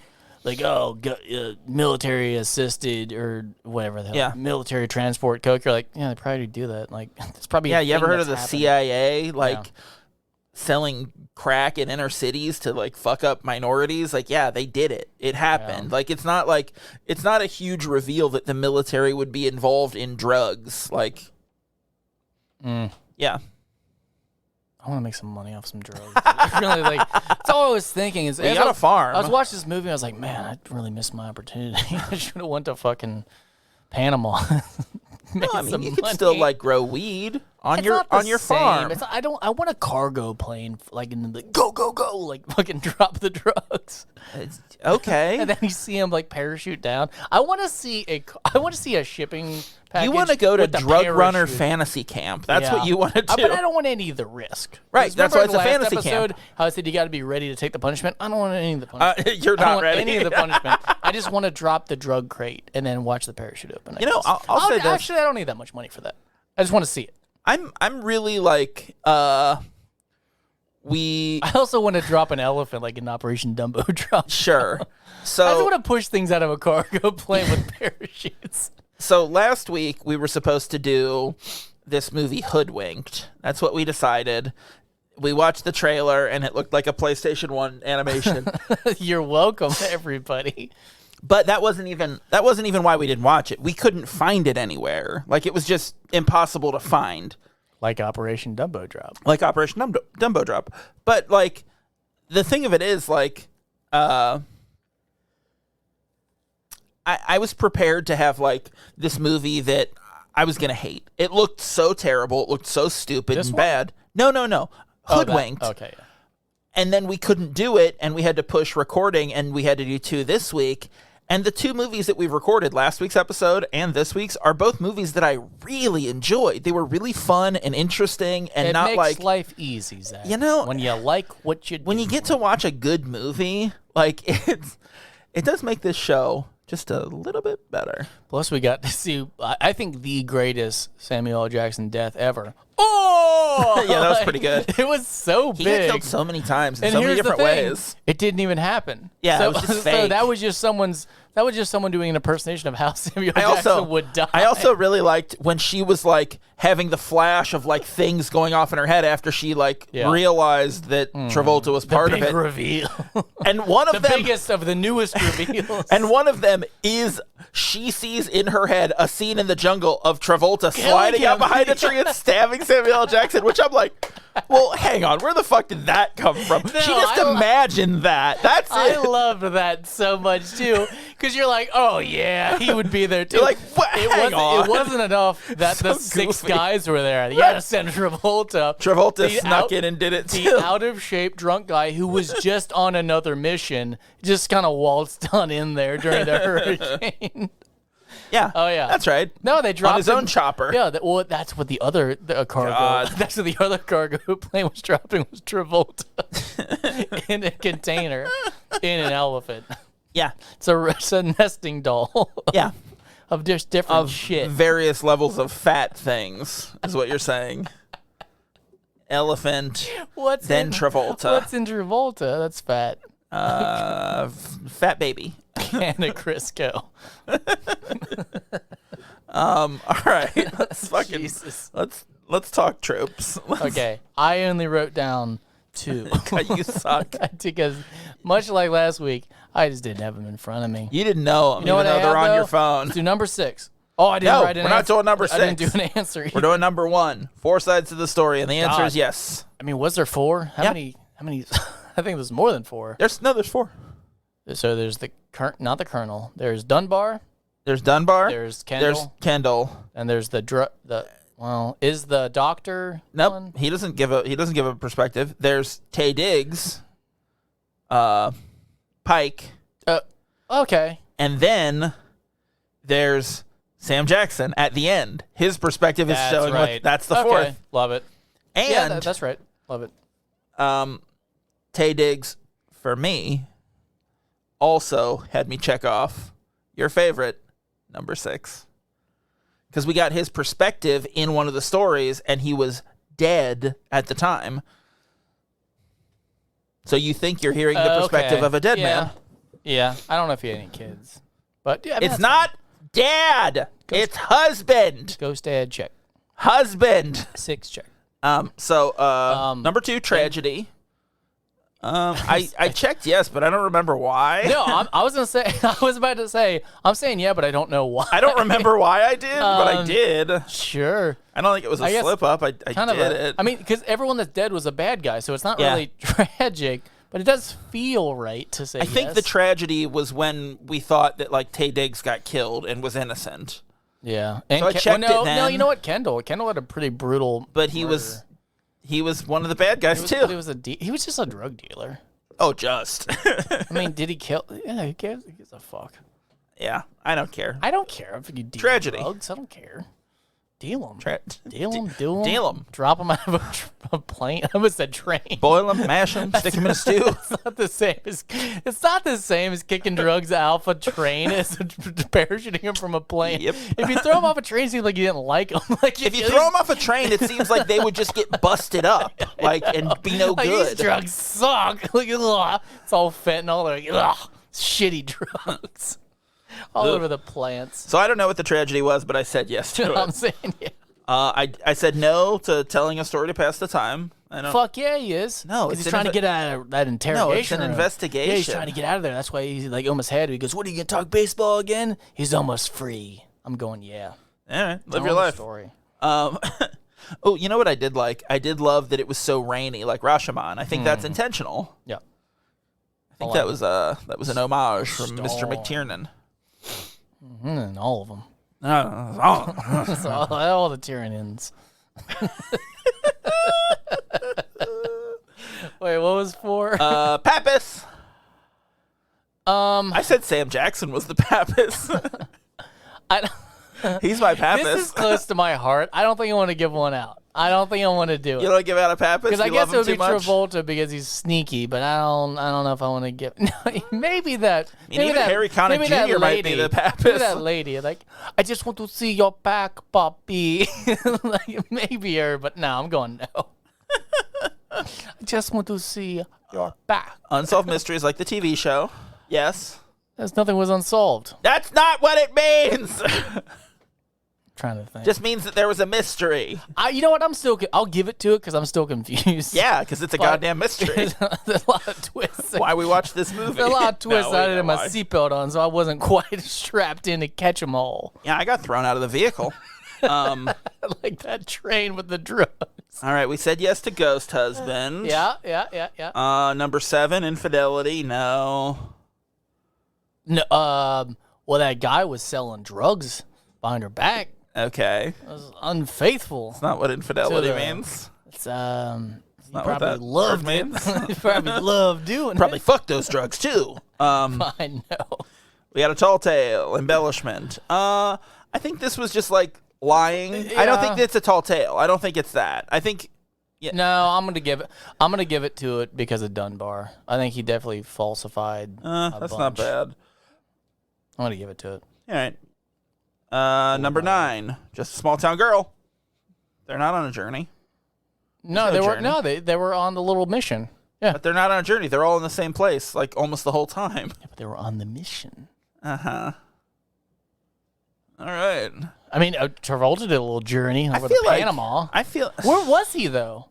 [SPEAKER 2] military assisted or whatever the hell, military transport coke, you're like, yeah, they probably do that. Like, it's probably
[SPEAKER 1] you ever heard of the CIA selling crack in inner cities to like fuck up minorities? Like, yeah, they did it. It happened. Like, it's not a huge reveal that the military would be involved in drugs. Like, yeah.
[SPEAKER 2] I want to make some money off some drugs. Really, like, that's all I was thinking. Is
[SPEAKER 1] you got a farm.
[SPEAKER 2] I was watching this movie and I was like, man, I really missed my opportunity. I should have went to fucking Panama.
[SPEAKER 1] No, I mean, you could still like grow weed on your farm.
[SPEAKER 2] I want a cargo plane, like in the go, like fucking drop the drugs.
[SPEAKER 1] Okay.
[SPEAKER 2] And then you see him like parachute down. I want to see a shipping package.
[SPEAKER 1] You want to go to Drug Runner Fantasy Camp. That's what you want to do.
[SPEAKER 2] But I don't want any of the risk.
[SPEAKER 1] Right. That's why it's a fantasy camp.
[SPEAKER 2] How I said you got to be ready to take the punishment. I don't want any of the punishment.
[SPEAKER 1] You're not ready.
[SPEAKER 2] Any of the punishment. I just want to drop the drug crate and then watch the parachute open.
[SPEAKER 1] I'll say this.
[SPEAKER 2] Actually, I don't need that much money for that. I just want to see it.
[SPEAKER 1] I'm really like I
[SPEAKER 2] also want to drop an elephant like in Operation Dumbo Drop.
[SPEAKER 1] Sure. So
[SPEAKER 2] I just want to push things out of a cargo plane with parachutes.
[SPEAKER 1] So last week we were supposed to do this movie Hoodwinked. That's what we decided. We watched the trailer and it looked like a PlayStation 1 animation.
[SPEAKER 2] You're welcome, everybody.
[SPEAKER 1] But that wasn't even why we didn't watch it. We couldn't find it anywhere. Like, it was just impossible to find.
[SPEAKER 2] Like Operation Dumbo Drop.
[SPEAKER 1] Dumbo Drop. But like, the thing of it is, like, I was prepared to have like this movie that I was gonna hate. It looked so terrible. It looked so stupid and bad. No. Hoodwinked.
[SPEAKER 2] Okay. Yeah.
[SPEAKER 1] And then we couldn't do it, and we had to push recording, and we had to do 2 this week. And the 2 movies that we've recorded, last week's episode and this week's, are both movies that I really enjoyed. They were really fun and interesting, and not like...
[SPEAKER 2] It makes life easy, Zach.
[SPEAKER 1] You know...
[SPEAKER 2] When you like what you do.
[SPEAKER 1] When you get to watch a good movie, like, it does make this show just a little bit better.
[SPEAKER 2] Plus, we got to see, I think, the greatest Samuel L. Jackson death ever. Oh!
[SPEAKER 1] Yeah, that was pretty good.
[SPEAKER 2] It was so big.
[SPEAKER 1] He got killed so many times in
[SPEAKER 2] and
[SPEAKER 1] so many
[SPEAKER 2] here's
[SPEAKER 1] different
[SPEAKER 2] the thing,
[SPEAKER 1] ways.
[SPEAKER 2] It didn't even happen.
[SPEAKER 1] Yeah,
[SPEAKER 2] so,
[SPEAKER 1] it was just
[SPEAKER 2] so
[SPEAKER 1] fake.
[SPEAKER 2] that was just someone doing an impersonation of how Samuel Jackson would die.
[SPEAKER 1] I also really liked when she was like having the flash of like things going off in her head after she like realized that Travolta was part of it.
[SPEAKER 2] Reveal.
[SPEAKER 1] And one of
[SPEAKER 2] the
[SPEAKER 1] them,
[SPEAKER 2] biggest of the newest reveals.
[SPEAKER 1] and one of them is she sees in her head a scene in the jungle of Travolta sliding out behind a tree and stabbing Samuel L. Jackson, which I'm like, well, hang on, where the fuck did that come from?
[SPEAKER 2] No,
[SPEAKER 1] she just imagined that. That's it.
[SPEAKER 2] I loved that so much too, because you're like, oh yeah, he would be there too.
[SPEAKER 1] You're like, what?
[SPEAKER 2] It wasn't enough that the six guys were there. You gotta send Travolta.
[SPEAKER 1] Travolta snuck in and did it too.
[SPEAKER 2] The out of shape drunk guy who was just on another mission, just kind of waltzed on in there during the hurricane.
[SPEAKER 1] Yeah.
[SPEAKER 2] Oh yeah.
[SPEAKER 1] That's right.
[SPEAKER 2] No, they dropped
[SPEAKER 1] on his own chopper.
[SPEAKER 2] Yeah. Well, that's what the other cargo.
[SPEAKER 1] God.
[SPEAKER 2] That's what the other cargo plane was dropping was Travolta in a container in an elephant.
[SPEAKER 1] Yeah.
[SPEAKER 2] It's a nesting doll.
[SPEAKER 1] Yeah.
[SPEAKER 2] Of just different shit.
[SPEAKER 1] Various levels of fat things is what you're saying. Elephant. Then Travolta.
[SPEAKER 2] What's in Travolta? That's fat.
[SPEAKER 1] Fat baby.
[SPEAKER 2] And a Crisco.
[SPEAKER 1] All right. Let's fucking
[SPEAKER 2] Jesus.
[SPEAKER 1] let's talk tropes.
[SPEAKER 2] Okay. I only wrote down 2.
[SPEAKER 1] You suck.
[SPEAKER 2] Because much like last week, I just didn't have them in front of me.
[SPEAKER 1] You didn't know them,
[SPEAKER 2] You know
[SPEAKER 1] even
[SPEAKER 2] what
[SPEAKER 1] though
[SPEAKER 2] I
[SPEAKER 1] they're
[SPEAKER 2] have,
[SPEAKER 1] on your
[SPEAKER 2] though?
[SPEAKER 1] phone.
[SPEAKER 2] Let's do number 6. Oh, I didn't
[SPEAKER 1] No,
[SPEAKER 2] write an
[SPEAKER 1] we're not
[SPEAKER 2] answer.
[SPEAKER 1] doing number
[SPEAKER 2] I didn't
[SPEAKER 1] 6.
[SPEAKER 2] do an answer.
[SPEAKER 1] We're doing number 1. 4 sides to the story, and the answer
[SPEAKER 2] God.
[SPEAKER 1] is yes.
[SPEAKER 2] I mean, was there 4? How
[SPEAKER 1] Yeah.
[SPEAKER 2] many? I think there's more than 4.
[SPEAKER 1] There's 4.
[SPEAKER 2] So there's not the Colonel. There's Dunbar.
[SPEAKER 1] There's Dunbar.
[SPEAKER 2] There's Kendall.
[SPEAKER 1] There's Kendall.
[SPEAKER 2] And there's is the doctor?
[SPEAKER 1] Nope.
[SPEAKER 2] one?
[SPEAKER 1] He doesn't give a perspective. There's Tay Diggs, Pike,
[SPEAKER 2] Okay.
[SPEAKER 1] and then there's Sam Jackson at the end. His perspective is
[SPEAKER 2] That's
[SPEAKER 1] showing
[SPEAKER 2] right.
[SPEAKER 1] that's the
[SPEAKER 2] Okay.
[SPEAKER 1] 4th.
[SPEAKER 2] Love it.
[SPEAKER 1] And
[SPEAKER 2] Yeah, that's right. Love it.
[SPEAKER 1] Tay Diggs for me also had me check off your favorite number 6. Because we got his perspective in one of the stories, and he was dead at the time. So you think you're hearing the perspective of a dead man.
[SPEAKER 2] Yeah. I don't know if he had any kids. But yeah, I mean,
[SPEAKER 1] It's not dad. It's husband.
[SPEAKER 2] Ghost dad check.
[SPEAKER 1] Husband.
[SPEAKER 2] 6 check.
[SPEAKER 1] Number 2, tragedy. I checked yes, but I don't remember why.
[SPEAKER 2] No, I was about to say, I'm saying yeah, but I don't know why.
[SPEAKER 1] I don't remember why I did, but I did.
[SPEAKER 2] Sure.
[SPEAKER 1] I don't think it was a slip up. I did it.
[SPEAKER 2] I mean, because everyone that's dead was a bad guy, so it's not
[SPEAKER 1] Yeah.
[SPEAKER 2] really tragic, but it does feel right to say
[SPEAKER 1] I think
[SPEAKER 2] yes.
[SPEAKER 1] the tragedy was when we thought that like Tay Diggs got killed and was innocent.
[SPEAKER 2] Yeah. And
[SPEAKER 1] So I checked it
[SPEAKER 2] No,
[SPEAKER 1] then.
[SPEAKER 2] you know what? Kendall had a pretty brutal
[SPEAKER 1] But he
[SPEAKER 2] murder.
[SPEAKER 1] he was one of the bad guys
[SPEAKER 2] But
[SPEAKER 1] too.
[SPEAKER 2] he was just a drug dealer.
[SPEAKER 1] Oh, just.
[SPEAKER 2] I mean, did he kill? Yeah, who cares? Who gives a fuck?
[SPEAKER 1] Yeah, I don't care.
[SPEAKER 2] I don't care if you deal
[SPEAKER 1] Tragedy.
[SPEAKER 2] drugs. I don't care. Deal them. Deal them.
[SPEAKER 1] Deal 'em.
[SPEAKER 2] Drop them out of a plane. I almost said train.
[SPEAKER 1] Boil them, mash them, stick them in a stew.
[SPEAKER 2] It's not the same as kicking drugs off a train as parachuting them from a plane.
[SPEAKER 1] Yep.
[SPEAKER 2] If you throw them off a train, it seems like you didn't like them. Like
[SPEAKER 1] If you throw them off a train, it seems like they would just get busted up, and be no
[SPEAKER 2] like,
[SPEAKER 1] good.
[SPEAKER 2] These drugs suck. Like, ugh. It's all fentanyl. They're like, ugh, shitty drugs. All over the plants.
[SPEAKER 1] So I don't know what the tragedy was, but I said yes to
[SPEAKER 2] I'm
[SPEAKER 1] it.
[SPEAKER 2] saying, yeah.
[SPEAKER 1] I said no to telling a story to pass the time. I don't.
[SPEAKER 2] Fuck yeah, he is.
[SPEAKER 1] No,
[SPEAKER 2] 'Cause
[SPEAKER 1] it's
[SPEAKER 2] he's trying to get out of that interrogation.
[SPEAKER 1] No, it's an
[SPEAKER 2] room.
[SPEAKER 1] investigation.
[SPEAKER 2] Yeah, he's trying to get out of there. That's why he's like almost had it. He goes, "What are you gonna talk baseball again?" He's almost free. I'm going, yeah.
[SPEAKER 1] All right, live
[SPEAKER 2] Tell
[SPEAKER 1] your
[SPEAKER 2] him the
[SPEAKER 1] life.
[SPEAKER 2] Story.
[SPEAKER 1] Oh, you know what I did like? I did love that it was so rainy, like Rashomon. I think that's intentional.
[SPEAKER 2] Yeah.
[SPEAKER 1] I think that was an homage from Mr.
[SPEAKER 2] Storm.
[SPEAKER 1] McTiernan.
[SPEAKER 2] And all of them.
[SPEAKER 1] Oh.
[SPEAKER 2] all the Tyranians. Wait, what was 4?
[SPEAKER 1] Pappas. I said Sam Jackson was the Pappas.
[SPEAKER 2] I,
[SPEAKER 1] He's my Pappas.
[SPEAKER 2] this is close to my heart. I don't think I want to give one out. I don't think I want to do it.
[SPEAKER 1] You don't give out a Pappas?
[SPEAKER 2] Because I guess it would be
[SPEAKER 1] much?
[SPEAKER 2] Travolta because he's sneaky, but I don't know if I want to give. No, maybe that.
[SPEAKER 1] Maybe that Harry Connick Jr. might be the Pappas.
[SPEAKER 2] Maybe that lady, like, I just want to see your back, puppy. Like, maybe her, but no, I'm going no. I just want to see your back.
[SPEAKER 1] Unsolved Mysteries, like the TV show. Yes.
[SPEAKER 2] Nothing was unsolved.
[SPEAKER 1] That's not what it means.
[SPEAKER 2] Trying to think.
[SPEAKER 1] Just means that there was a mystery.
[SPEAKER 2] You know what? I'll give it to it because I'm still confused.
[SPEAKER 1] Yeah, because it's a goddamn mystery.
[SPEAKER 2] There's a lot of twists.
[SPEAKER 1] Why we watch this movie?
[SPEAKER 2] There's a lot of twists. I didn't have my seatbelt on, so I wasn't quite strapped in to catch them all.
[SPEAKER 1] Yeah, I got thrown out of the vehicle.
[SPEAKER 2] Like that train with the drugs.
[SPEAKER 1] All right, we said yes to Ghost Husband.
[SPEAKER 2] Yeah.
[SPEAKER 1] Number 7, Infidelity. No.
[SPEAKER 2] No. Well, that guy was selling drugs behind her back.
[SPEAKER 1] Okay.
[SPEAKER 2] It was unfaithful.
[SPEAKER 1] It's not what infidelity means.
[SPEAKER 2] It's
[SPEAKER 1] not
[SPEAKER 2] what that
[SPEAKER 1] word means.
[SPEAKER 2] He probably loved doing
[SPEAKER 1] Probably
[SPEAKER 2] it.
[SPEAKER 1] fucked those drugs too.
[SPEAKER 2] I know.
[SPEAKER 1] We got a tall tale, embellishment. I think this was just like lying.
[SPEAKER 2] Yeah.
[SPEAKER 1] I don't think it's a tall tale. I don't think it's that. I think. Yeah.
[SPEAKER 2] No, I'm gonna give it to it because of Dunbar. I think he definitely falsified.
[SPEAKER 1] That's not bad.
[SPEAKER 2] I'm gonna give it to it.
[SPEAKER 1] All right. Number 9, Just a Small Town Girl. They're not on a journey.
[SPEAKER 2] No, they were they were on the little mission. Yeah,
[SPEAKER 1] but they're not on a journey. They're all in the same place, like almost the whole time.
[SPEAKER 2] Yeah, but they were on the mission.
[SPEAKER 1] All right.
[SPEAKER 2] I mean, Travolta did a little journey over to Panama. Where was he though?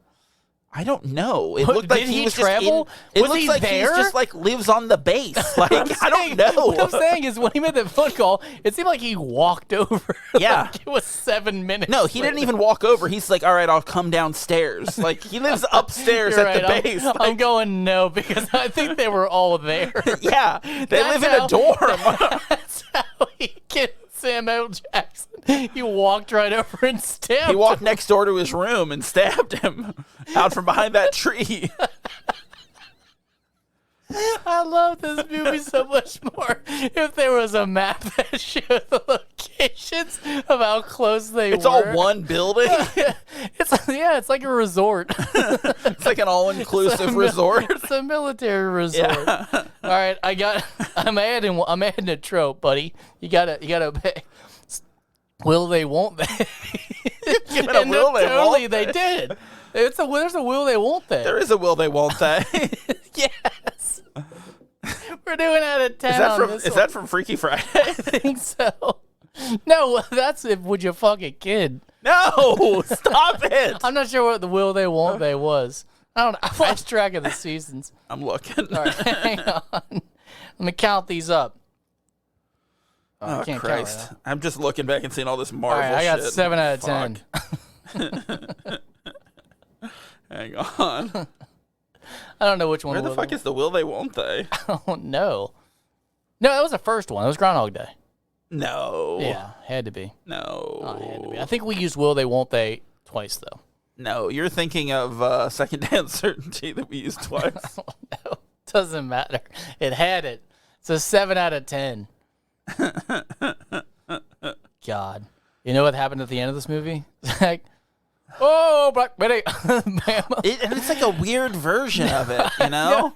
[SPEAKER 1] I don't know. It looked like
[SPEAKER 2] Did he
[SPEAKER 1] was
[SPEAKER 2] travel?
[SPEAKER 1] Just in, it
[SPEAKER 2] was
[SPEAKER 1] looks
[SPEAKER 2] he
[SPEAKER 1] like
[SPEAKER 2] there?
[SPEAKER 1] He's just like lives on the base. Like I don't know.
[SPEAKER 2] What I'm saying is, when he made that phone call, it seemed like he walked over.
[SPEAKER 1] Yeah,
[SPEAKER 2] like it was 7 minutes.
[SPEAKER 1] No, he didn't even walk over. He's like, all right, I'll come downstairs. Like he lives upstairs at the base.
[SPEAKER 2] I'm going no because I think they were all there.
[SPEAKER 1] Yeah, they live in a dorm.
[SPEAKER 2] That's how he gets Samuel Jackson. He walked right over and stabbed him.
[SPEAKER 1] He walked next door to his room and stabbed him out from behind that tree.
[SPEAKER 2] I love this movie so much more. If there was a map that showed the locations of how close they were.
[SPEAKER 1] It's all one building.
[SPEAKER 2] It's like a resort.
[SPEAKER 1] It's like an all-inclusive resort.
[SPEAKER 2] It's a military resort.
[SPEAKER 1] Yeah.
[SPEAKER 2] All right, I'm adding a trope, buddy. You gotta obey. Will they? Won't they? Totally, they did. There's a will they? Won't they?
[SPEAKER 1] There is a will they? Won't they?
[SPEAKER 2] Yes. We're doing out of 10
[SPEAKER 1] Is that from Freaky Friday?
[SPEAKER 2] I think so. No, that's if Would You Fuck a Kid.
[SPEAKER 1] No, stop it.
[SPEAKER 2] I'm not sure what the will they? Won't they was. I don't know. I've lost track of the seasons.
[SPEAKER 1] I'm looking.
[SPEAKER 2] All right, hang on. Let me count these up.
[SPEAKER 1] Oh,
[SPEAKER 2] I can't
[SPEAKER 1] Christ.
[SPEAKER 2] count right
[SPEAKER 1] I'm just looking back and seeing all this Marvel
[SPEAKER 2] shit. I got
[SPEAKER 1] shit.
[SPEAKER 2] 7 out of 10.
[SPEAKER 1] Hang on.
[SPEAKER 2] I don't know which one.
[SPEAKER 1] Where the fuck is the will they, won't they?
[SPEAKER 2] I don't know. No, that was the first one. It was Groundhog Day.
[SPEAKER 1] No.
[SPEAKER 2] Yeah, had to be.
[SPEAKER 1] No.
[SPEAKER 2] Oh, it had to be. I think we used will they, won't they twice, though.
[SPEAKER 1] No, you're thinking of Second Day Uncertainty that we used twice.
[SPEAKER 2] No, doesn't matter. It had it. It's a 7 out of 10. God. You know what happened at the end of this movie? Like, oh, Black Betty.
[SPEAKER 1] And it's like a weird version of it, you know?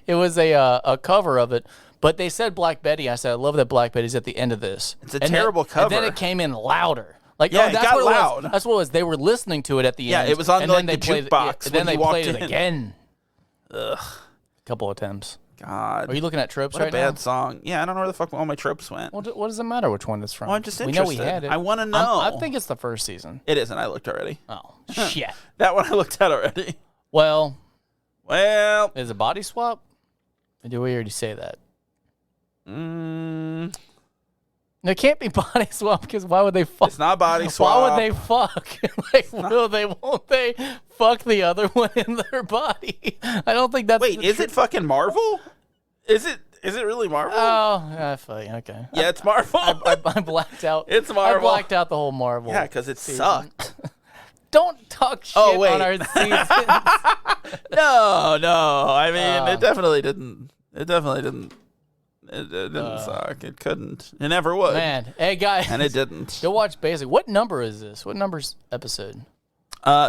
[SPEAKER 2] It was a cover of it, but they said Black Betty. I said, I love that Black Betty's at the end of this.
[SPEAKER 1] It's a terrible cover.
[SPEAKER 2] And then it came in louder. Like,
[SPEAKER 1] yeah,
[SPEAKER 2] that's
[SPEAKER 1] it got
[SPEAKER 2] what
[SPEAKER 1] loud.
[SPEAKER 2] It was. That's what it was. They were listening to it at the end.
[SPEAKER 1] Yeah, it was on
[SPEAKER 2] and
[SPEAKER 1] like
[SPEAKER 2] then
[SPEAKER 1] the
[SPEAKER 2] played
[SPEAKER 1] jukebox.
[SPEAKER 2] And then they played it
[SPEAKER 1] in.
[SPEAKER 2] again.
[SPEAKER 1] Ugh.
[SPEAKER 2] Couple attempts.
[SPEAKER 1] God.
[SPEAKER 2] Are you looking at tropes
[SPEAKER 1] what
[SPEAKER 2] right now?
[SPEAKER 1] a bad song. Yeah, I don't know where the fuck all my tropes went.
[SPEAKER 2] What does it matter which one it's from?
[SPEAKER 1] Well, I'm just
[SPEAKER 2] we
[SPEAKER 1] interested.
[SPEAKER 2] know we had it.
[SPEAKER 1] I want to know.
[SPEAKER 2] I think it's the first season.
[SPEAKER 1] It isn't. I looked already.
[SPEAKER 2] Oh, shit.
[SPEAKER 1] That one I looked at already.
[SPEAKER 2] Well, is it body swap? Or did we already say that? No, it can't be body swap because why would they fuck?
[SPEAKER 1] It's not body swap.
[SPEAKER 2] Why would they fuck? Like, will they, won't they fuck the other one in their body? I don't think that's.
[SPEAKER 1] Wait, is it fucking Marvel? Is it really Marvel?
[SPEAKER 2] Oh, funny. Okay.
[SPEAKER 1] Yeah, it's Marvel.
[SPEAKER 2] I blacked out.
[SPEAKER 1] It's Marvel.
[SPEAKER 2] I blacked out the whole Marvel.
[SPEAKER 1] Yeah, because it
[SPEAKER 2] season.
[SPEAKER 1] Sucked.
[SPEAKER 2] Don't talk shit on our seasons.
[SPEAKER 1] No. I mean, it definitely didn't. It didn't suck. It couldn't. It never would.
[SPEAKER 2] Man, hey guys.
[SPEAKER 1] And it didn't.
[SPEAKER 2] Go watch Basic. What number is this? What number's episode?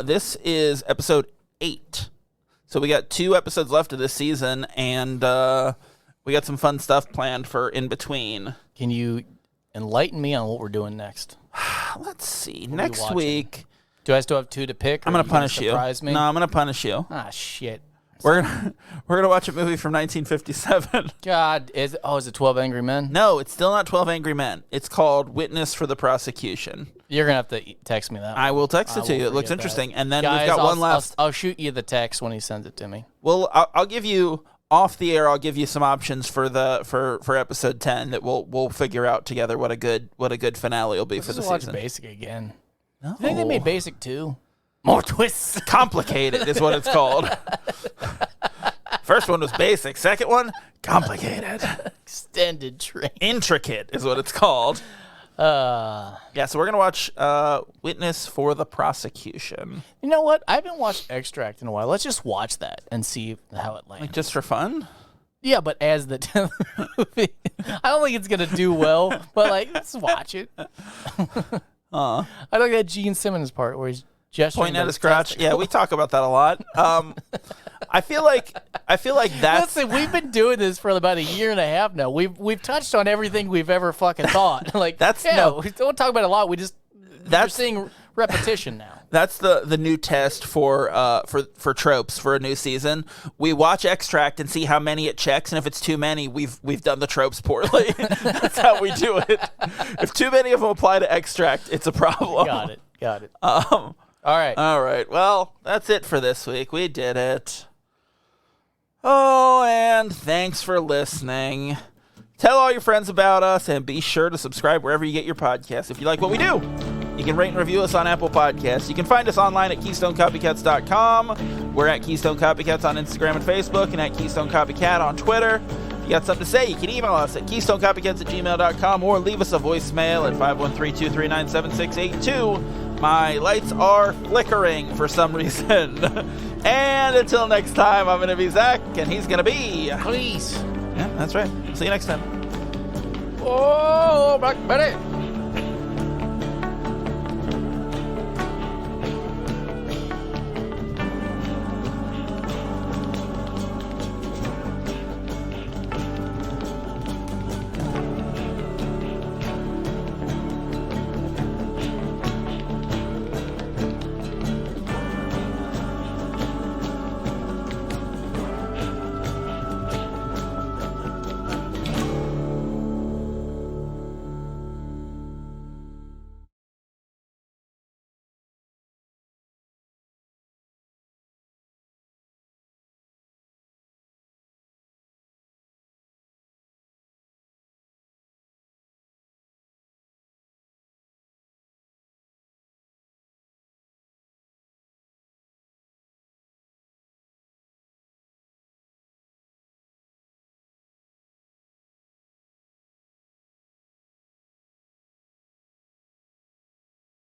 [SPEAKER 1] This is episode 8. So we got 2 episodes left of this season, and we got some fun stuff planned for in between.
[SPEAKER 2] Can you enlighten me on what we're doing next?
[SPEAKER 1] Let's see. Next week.
[SPEAKER 2] Do I still have 2 to pick?
[SPEAKER 1] I'm going to punish you.
[SPEAKER 2] Me?
[SPEAKER 1] No, I'm going to punish you.
[SPEAKER 2] Ah, shit.
[SPEAKER 1] We're gonna watch a movie from 1957.
[SPEAKER 2] God, is it 12 Angry Men?
[SPEAKER 1] No, it's still not 12 Angry Men. It's called Witness for the Prosecution.
[SPEAKER 2] You're gonna have to text me that.
[SPEAKER 1] I will text it to you. It looks interesting. And then
[SPEAKER 2] Guys,
[SPEAKER 1] we've got one left.
[SPEAKER 2] I'll shoot you the text when he sends it to me.
[SPEAKER 1] Well, I'll give you off the air. I'll give you some options for episode 10 that we'll figure out together what a good finale will be for the season.
[SPEAKER 2] Let's watch Basic again.
[SPEAKER 1] No.
[SPEAKER 2] You think they made Basic 2? More twists.
[SPEAKER 1] Complicated is what it's called. First one was basic. Second one, complicated.
[SPEAKER 2] Extended train.
[SPEAKER 1] Intricate is what it's called. Yeah, so we're going to watch Witness for the Prosecution.
[SPEAKER 2] You know what? I haven't watched Extract in a while. Let's just watch that and see how it lands.
[SPEAKER 1] Like just for fun?
[SPEAKER 2] Yeah, but as the 10th movie. I don't think it's going to do well, but like, let's watch it. I like that Gene Simmons part where he's gesturing
[SPEAKER 1] pointing at his crotch. Yeah, we talk about that a lot. I feel like that's.
[SPEAKER 2] Listen, we've been doing this for about a year and a half now. We've touched on everything we've ever fucking thought. Like we don't talk about it a lot. We're seeing repetition now.
[SPEAKER 1] That's the new test for tropes for a new season. We watch Extract and see how many it checks, and if it's too many, we've done the tropes poorly. That's how we do it. If too many of them apply to Extract, it's a problem.
[SPEAKER 2] Got it. All right.
[SPEAKER 1] Well, that's it for this week. We did it. Oh, and thanks for listening. Tell all your friends about us, and be sure to subscribe wherever you get your podcasts. If you like what we do, you can rate and review us on Apple Podcasts. You can find us online at KeystoneCopycats.com. We're at Keystone Copycats on Instagram and Facebook, and at Keystone Copycat on Twitter. If you got something to say, you can email us at KeystoneCopycats@gmail.com or leave us a voicemail at 513-239-7682. My lights are flickering for some reason. And until next time, I'm going to be Zach, and he's going to be...
[SPEAKER 2] Please.
[SPEAKER 1] Yeah, that's right. See you next time.
[SPEAKER 2] Oh, Black Beret.